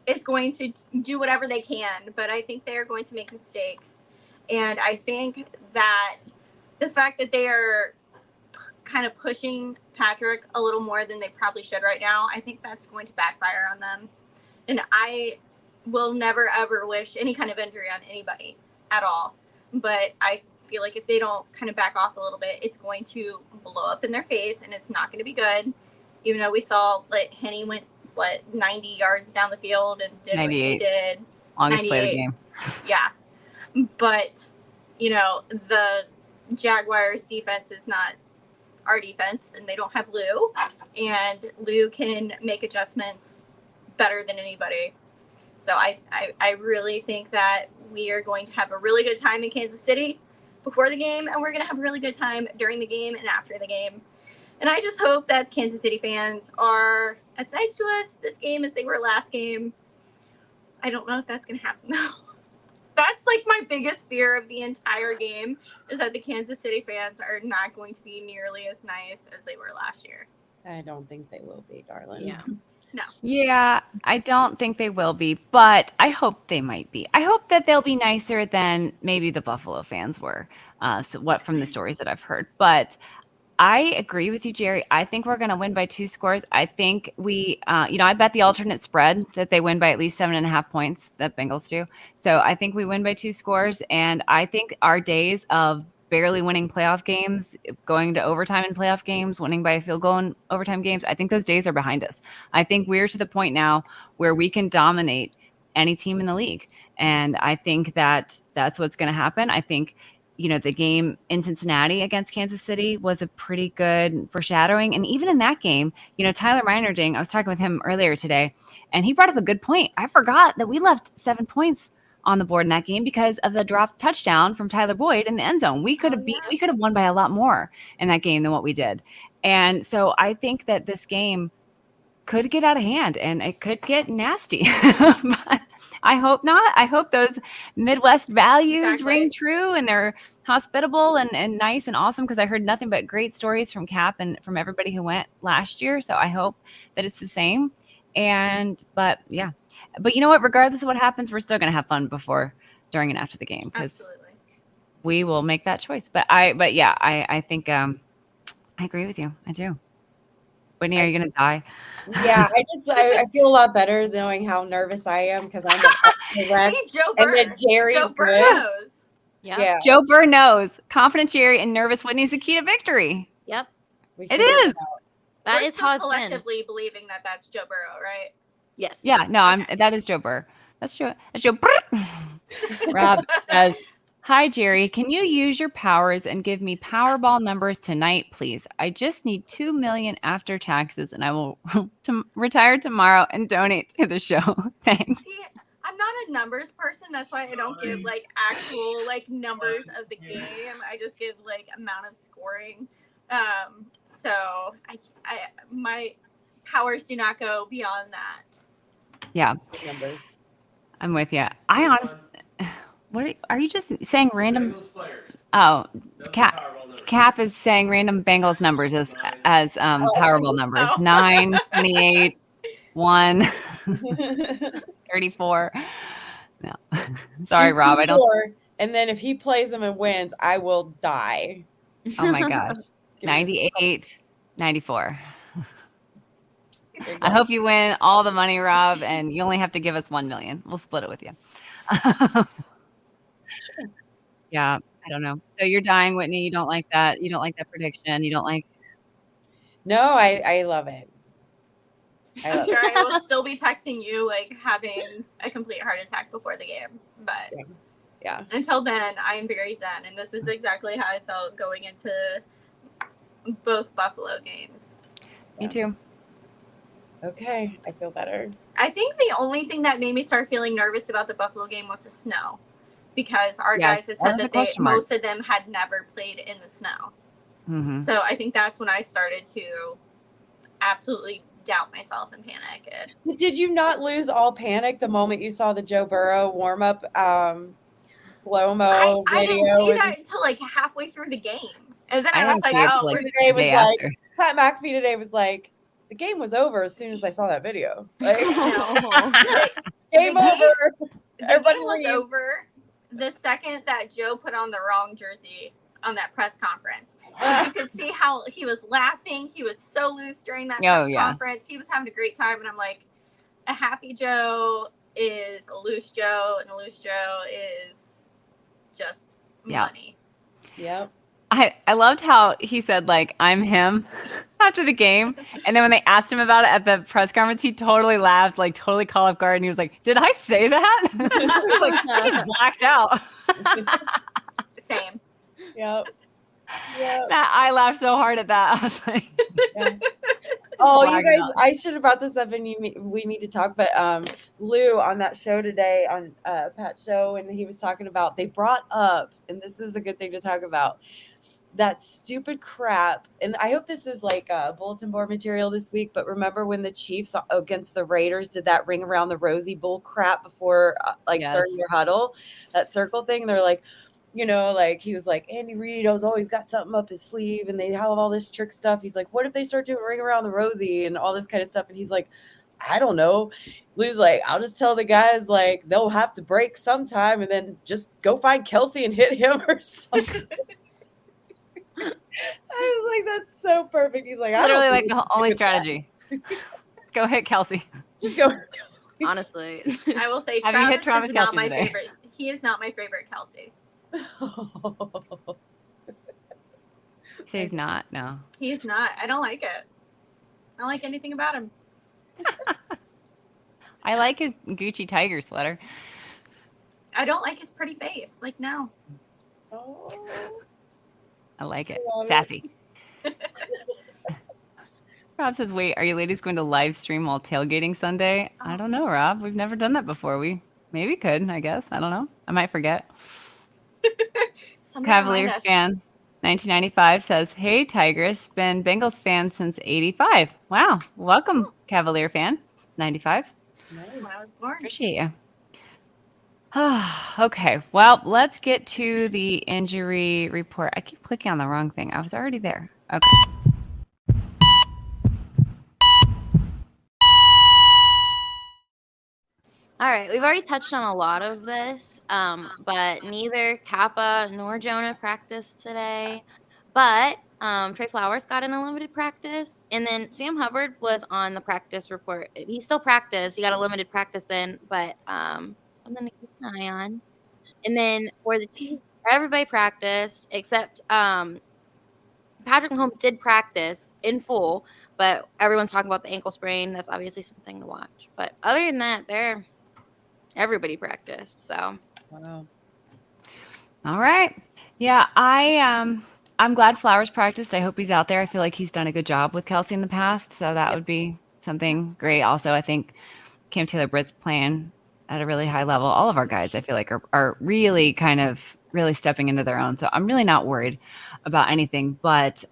is going to do whatever they can, but I think they're going to make mistakes. And I think that the fact that they are kind of pushing Patrick a little more than they probably should right now, I think that's going to backfire on them. And I will never, ever wish any kind of injury on anybody at all. But I feel like if they don't kind of back off a little bit, it's going to blow up in their face, and it's not going to be good. Even though we saw Henny went, 90 yards down the field and did 98. What he did. Longest play of the game. Yeah. But, the Jaguars' defense is not our defense, and they don't have Lou. And Lou can make adjustments better than anybody. So I really think that we are going to have a really good time in Kansas City before the game, and we're going to have a really good time during the game and after the game. And I just hope that Kansas City fans are as nice to us this game as they were last game. I don't know if that's going to happen, though. That's my biggest fear of the entire game is that the Kansas City fans are not going to be nearly as nice as they were last year. I don't think they will be, darling. Yeah. No. Yeah, I don't think they will be, but I hope they might be. I hope that they'll be nicer than maybe the Buffalo fans were, from the stories that I've heard. But I agree with you, Jerry. I think we're going to win by 2 scores. I think I bet the alternate spread that they win by at least 7.5 points, that Bengals do. So I think we win by 2 scores. And I think our days of barely winning playoff games, going to overtime in playoff games, winning by a field goal in overtime games, I think those days are behind us. I think we're to the point now where we can dominate any team in the league. And I think that that's what's going to happen. I think, the game in Cincinnati against Kansas City was a pretty good foreshadowing. And even in that game, Tyler Meinerding, I was talking with him earlier today, and he brought up a good point. I forgot that we left 7 points on the board in that game because of the dropped touchdown from Tyler Boyd in the end zone. We could have won by a lot more in that game than what we did. And so I think that this game could get out of hand and it could get nasty. But I hope not. I hope those Midwest values ring true and they're hospitable and nice and awesome, because I heard nothing but great stories from Cap and from everybody who went last year. So I hope that it's the same. But you know what? Regardless of what happens, we're still going to have fun before, during, and after the game, because we will make that choice. I think I agree with you. I do. Whitney, are you going to die? Yeah, I feel a lot better knowing how nervous I am because I'm Joe Burr. And then Jerry's Joe Burr good. knows. Yeah. Joe Burr knows. Confident Jerry and nervous Whitney is the key to victory. Yep. It is. That We're is how it's collectively believing that that's Joe Burrow, right? Yes. Yeah, no, that is Joe Burr. That's Joe Burr. Rob says, "Hi, Jerry. Can you use your powers and give me Powerball numbers tonight, please? I just need $2 million after taxes, and I will retire tomorrow and donate to the show. Thanks." See, I'm not a numbers person. That's why I don't give actual numbers of the game. I just give amount of scoring. So my powers do not go beyond that. Yeah, I'm with you. I honestly, what are you just saying? Random? Oh, Cap is saying random Bengals numbers as as Powerball numbers. 9, 28, 1, 34. No. Sorry, Rob. I don't. And then if he plays them and wins, I will die. Oh my gosh. 98, 94. I hope you win all the money, Rob, and you only have to give us $1 million. We'll split it with you. Yeah, I don't know. So you're dying, Whitney. You don't like that. You don't like that prediction. You don't like. No, I love it. I'm sure I will still be texting you, like having a complete heart attack before the game. But yeah. Until then, I am very zen, and this is exactly how I felt going into both Buffalo games. Me too. Okay, I feel better. I think the only thing that made me start feeling nervous about the Buffalo game was the snow, because our guys had said that most of them had never played in the snow. Mm-hmm. So I think that's when I started to absolutely doubt myself and panic. Did you not lose all panic the moment you saw the Joe Burrow warm-up slow-mo video? I didn't see that until like halfway through the game. And then I was like, oh, Pat McAfee today was like, the game was over as soon as I saw that video. Like, game over. Everybody was over the second that Joe put on the wrong jersey on that press conference. And you could see how he was laughing. He was so loose during that press conference. He was having a great time. And I'm like, a happy Joe is a loose Joe, and a loose Joe is just money. Yep. I loved how he said, like, I'm him after the game. And then when they asked him about it at the press conference, he totally laughed, like totally caught off guard. And he was like, did I say that? He was like, I just blacked out. Same. Yep. I laughed so hard at that. I was like, oh, you guys, I should have brought this up and we need to talk. But Lou on that show today, on Pat's show, and he was talking about, they brought up, and this is a good thing to talk about, that stupid crap. And I hope this is like bulletin board material this week, but remember when the Chiefs against the Raiders did that ring around the rosy bull crap before during their huddle, that circle thing? They're like, you know, like he was like, Andy Reid has always got something up his sleeve and they have all this trick stuff. He's like, what if they start doing ring around the rosy and all this kind of stuff? And he's like, I don't know. Lou's like, I'll just tell the guys, like, they'll have to break sometime and then just go find Kelsey and hit him or something. I was like, that's so perfect. He's like, I literally like the only strategy. Go hit Kelsey. Just go. Honestly, I will say, have you hit Travis is not Kelce my today? favorite. He is not my favorite Kelsey. Say he's not. No, he's not. I don't like it. I don't like anything about him. I like his Gucci Tiger sweater. I don't like his pretty face. Like, no. Oh. I like it. Sassy. Rob says, wait, are you ladies going to live stream while tailgating Sunday? I don't know, Rob. We've never done that before. We maybe could, I guess. I don't know. I might forget. Cavalier fan 1995 says, hey, Tigress, been Bengals fan since 85. Wow. Welcome, Cavalier fan 95. That's when I was born. Appreciate you. Okay, well, let's get to the injury report. I keep clicking on the wrong thing. I was already there. Okay. All right, we've already touched on a lot of this, but neither Kappa nor Jonah practiced today. But Trey Flowers got in a limited practice, and then Sam Hubbard was on the practice report. He still practiced. He got a limited practice in, but something to keep an eye on. And then for the Chiefs, everybody practiced except Patrick Mahomes did practice in full, but everyone's talking about the ankle sprain. That's obviously something to watch. But other than that, everybody practiced. So, wow. All right. Yeah, I'm glad Flowers practiced. I hope he's out there. I feel like he's done a good job with Kelsey in the past, so that would be something great. Also, I think Cam Taylor-Britt's playing at a really high level. All of our guys, I feel like, are really kind of really stepping into their own. So I'm really not worried about anything. But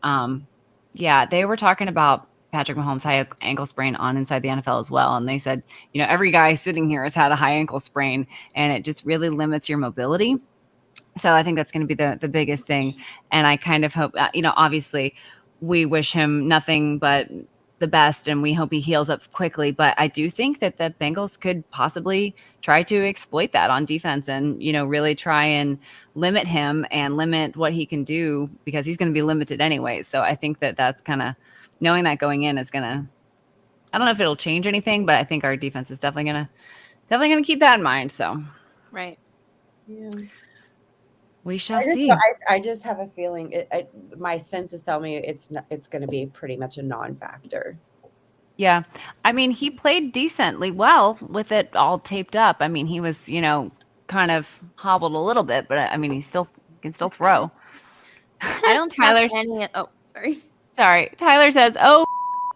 yeah, they were talking about Patrick Mahomes' high ankle sprain on Inside the NFL as well. And they said, you know, every guy sitting here has had a high ankle sprain and it just really limits your mobility. So I think that's going to be the biggest thing. And I kind of hope, you know, obviously we wish him nothing but the best and we hope he heals up quickly. But I do think that the Bengals could possibly try to exploit that on defense and, really try and limit him and limit what he can do, because he's going to be limited anyway. So I think that that's kind of, knowing that going in is going to, I don't know if it'll change anything, but I think our defense is definitely going to keep that in mind. So, right. Yeah. We shall see. I just have a feeling. My senses tell me it's going to be pretty much a non-factor. Yeah, I mean, he played decently well with it all taped up. I mean, he was, kind of hobbled a little bit, but I mean, he can still throw. I don't trust any. Oh, sorry. Tyler says, "Oh,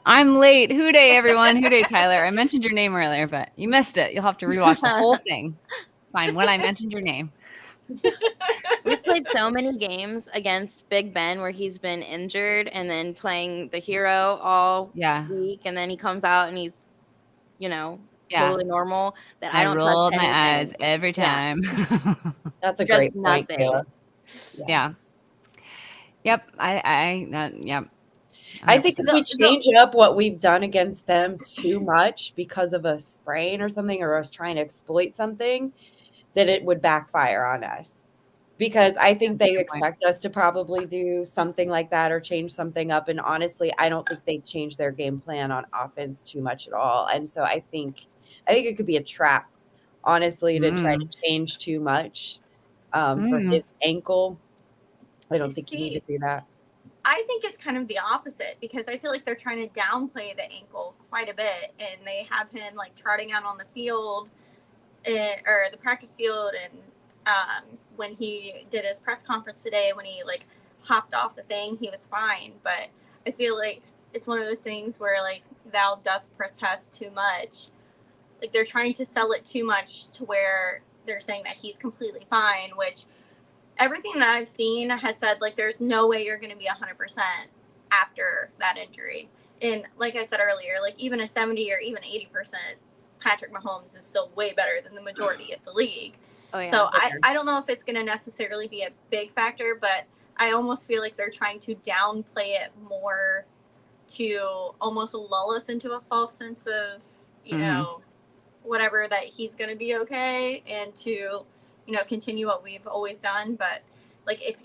I'm late. Hooday, everyone. Hooday, Tyler. I mentioned your name earlier, but you missed it. You'll have to rewatch the whole thing. Fine, when I mentioned your name." We've played so many games against Big Ben where he's been injured and then playing the hero all week, and then he comes out and he's, totally normal. That I don't rolled trust my anything. eyes every time. That's a Just great point, nothing. Kayla. Yeah. Yep. Yep. I think if we change up what we've done against them too much because of a sprain or something, or us trying to exploit something, that it would backfire on us. Because I think they expect us to probably do something like that or change something up. And honestly, I don't think they change their game plan on offense too much at all. And so I think it could be a trap, honestly, to try to change too much for his ankle. I don't think you need to do that. I think it's kind of the opposite, because I feel like they're trying to downplay the ankle quite a bit, and they have him like trotting out on the field or the practice field, and when he did his press conference today, when he like hopped off the thing, he was fine. But I feel like it's one of those things where like thou doth protest too much. Like they're trying to sell it too much to where they're saying that he's completely fine, which everything that I've seen has said like there's no way you're going to be 100% after that injury. And like I said earlier, like even a 70 or even 80%, Patrick Mahomes is still way better than the majority of the league. Oh, yeah, so I don't know if it's going to necessarily be a big factor, but I almost feel like they're trying to downplay it more to almost lull us into a false sense of, you know, whatever, that he's going to be okay, and to, continue what we've always done. But like if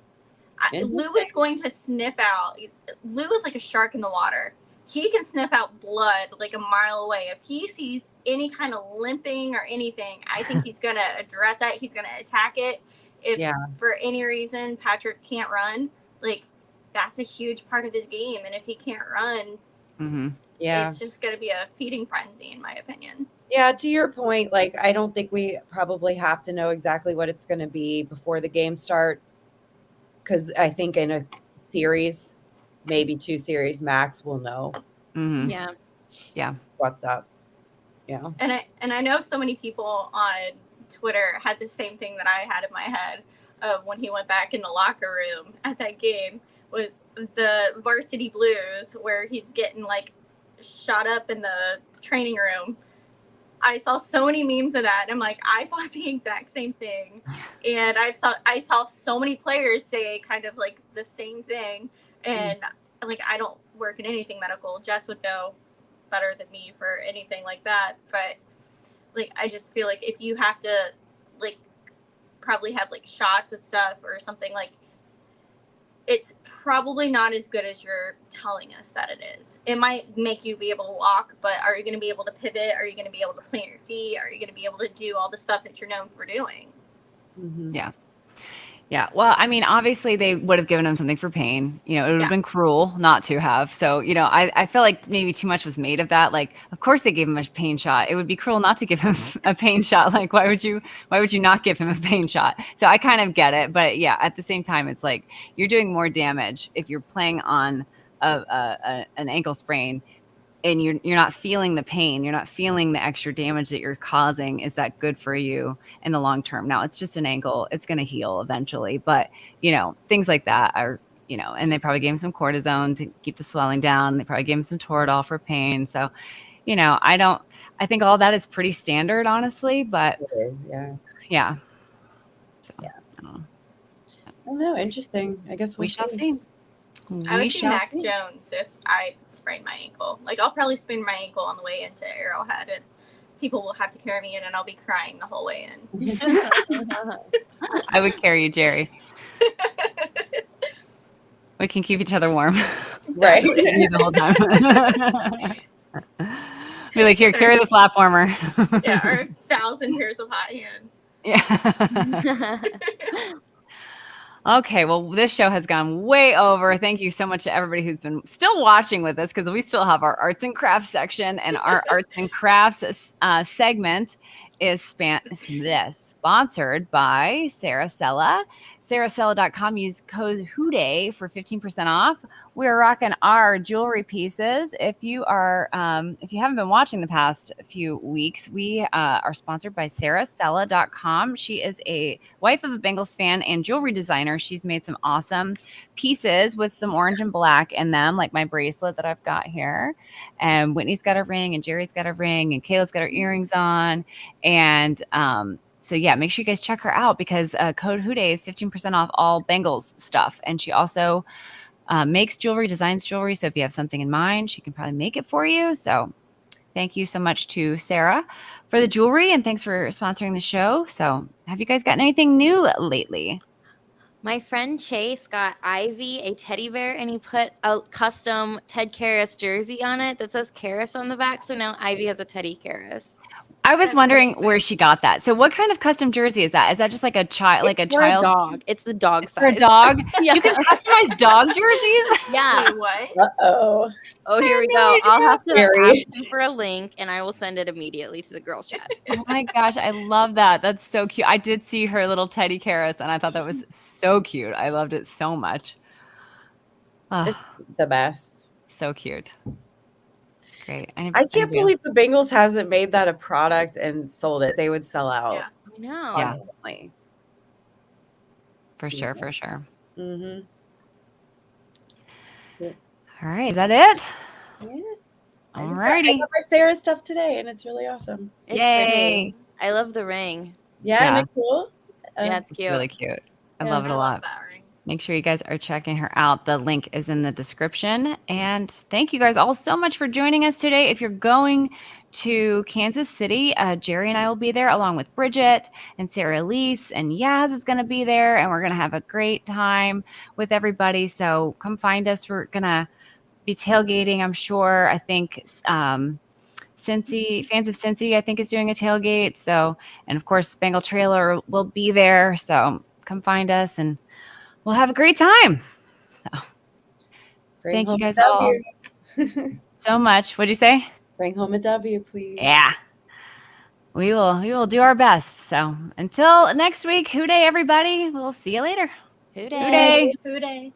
Lou is going to sniff out, Lou is like a shark in the water. He can sniff out blood like a mile away. If he sees any kind of limping or anything, I think he's going to address that. He's going to attack it. If for any reason Patrick can't run, like that's a huge part of his game. And if he can't run, it's just going to be a feeding frenzy, in my opinion. Yeah, to your point, like I don't think we probably have to know exactly what it's going to be before the game starts, because I think in a series, maybe 2 series max, we'll know. Yeah. What's up? Yeah. And I know so many people on Twitter had the same thing that I had in my head of when he went back in the locker room at that game, was the varsity blues, where he's getting like shot up in the training room. I saw so many memes of that, and I'm like, I thought the exact same thing. And I saw so many players say kind of like the same thing. And like, I don't work in anything medical. Jess would know better than me for anything like that. But like, I just feel like if you have to like probably have like shots of stuff or something, like it's probably not as good as you're telling us that it is. It might make you be able to walk, but are you going to be able to pivot? Are you going to be able to plant your feet? Are you going to be able to do all the stuff that you're known for doing? Yeah. Yeah. Well, I mean, obviously they would have given him something for pain. It would have been cruel not to have. So, I feel like maybe too much was made of that. Like, of course they gave him a pain shot. It would be cruel not to give him a pain shot. Like, why would you not give him a pain shot? So I kind of get it. But yeah, at the same time, it's like you're doing more damage if you're playing on an ankle sprain and you're not feeling the pain, you're not feeling the extra damage that you're causing. Is that good for you in the long term? Now it's just an ankle, it's going to heal eventually, but things like that are, and they probably gave him some cortisone to keep the swelling down. They probably gave him some Toradol for pain. So, I think all that is pretty standard, honestly, but it is, yeah. So, I don't know. Interesting. I guess we shall see. I We would be shall Mac see. Jones if I sprained my ankle. Like, I'll probably sprain my ankle on the way into Arrowhead, and people will have to carry me in, and I'll be crying the whole way in. I would carry you, Jerry. We can keep each other warm. Right. You the whole time. Be like, here, carry this lap warmer. Yeah, or 1,000 pairs of hot hands. Yeah. Okay, well, this show has gone way over. Thank you so much to everybody who's been still watching with us, because we still have our arts and crafts section, and our arts and crafts segment is sponsored by Sara Sella. SaraSella.com. Use code WHODEY for 15% off. We're rocking our jewelry pieces. If you haven't been watching the past few weeks, we are sponsored by SaraSella.com. She is a wife of a Bengals fan and jewelry designer. She's made some awesome pieces with some orange and black in them, like my bracelet that I've got here. And Whitney's got a ring, and Jerry's got a ring, and Kayla's got her earrings on. And so yeah, make sure you guys check her out, because code WHODEY is 15% off all Bengals stuff. And she also makes jewelry, designs jewelry. So if you have something in mind, she can probably make it for you. So thank you so much to Sara for the jewelry, and thanks for sponsoring the show. So have you guys gotten anything new lately? My friend Chase got Ivy a teddy bear, and he put a custom Ted Karras jersey on it that says Karras on the back. So now Ivy has a Teddy Karras. I was wondering where she got that. So what kind of custom jersey is that? Is that just like a child, like a child dog? It's the dog size. For a dog? Yeah. You can customize dog jerseys? Yeah. Wait, what? Uh-oh. Oh, here we go. I'll have to ask him for a link, and I will send it immediately to the girls' chat. Oh my gosh, I love that. That's so cute. I did see her little Teddy Karras, and I thought that was so cute. I loved it so much. Oh, It's the best. so cute. It's great. I can't believe the Bengals hasn't made that a product and sold it. They would sell out. Yeah. I know. Constantly. For sure, for sure. Mm-hmm. All right, is that it? Yeah. All I righty. got my Sarah stuff today, and it's really awesome. It's Yay. pretty. I love the ring. Yeah, isn't it cool? Yeah, it's It's cute. really cute. I Yeah. love it a I lot. love that ring. Make sure you guys are checking her out. The link is in the description. And thank you guys all so much for joining us today. If you're going to Kansas City, Jerry and I will be there, along with Bridget and Sarah Elise, and Yaz is going to be there, and we're going to have a great time with everybody. So come find us. We're going to be tailgating, I'm sure. I think Cincy, fans of Cincy, I think, is doing a tailgate. So, and of course, Bengal Trailer will be there. So come find us, and we'll have a great time. So Bring thank you home guys a all W. so much. What'd you say? Bring home a W, please. Yeah. We will do our best. So until next week, WHODEY, everybody. We'll see you later. Who WHODEY. Who day?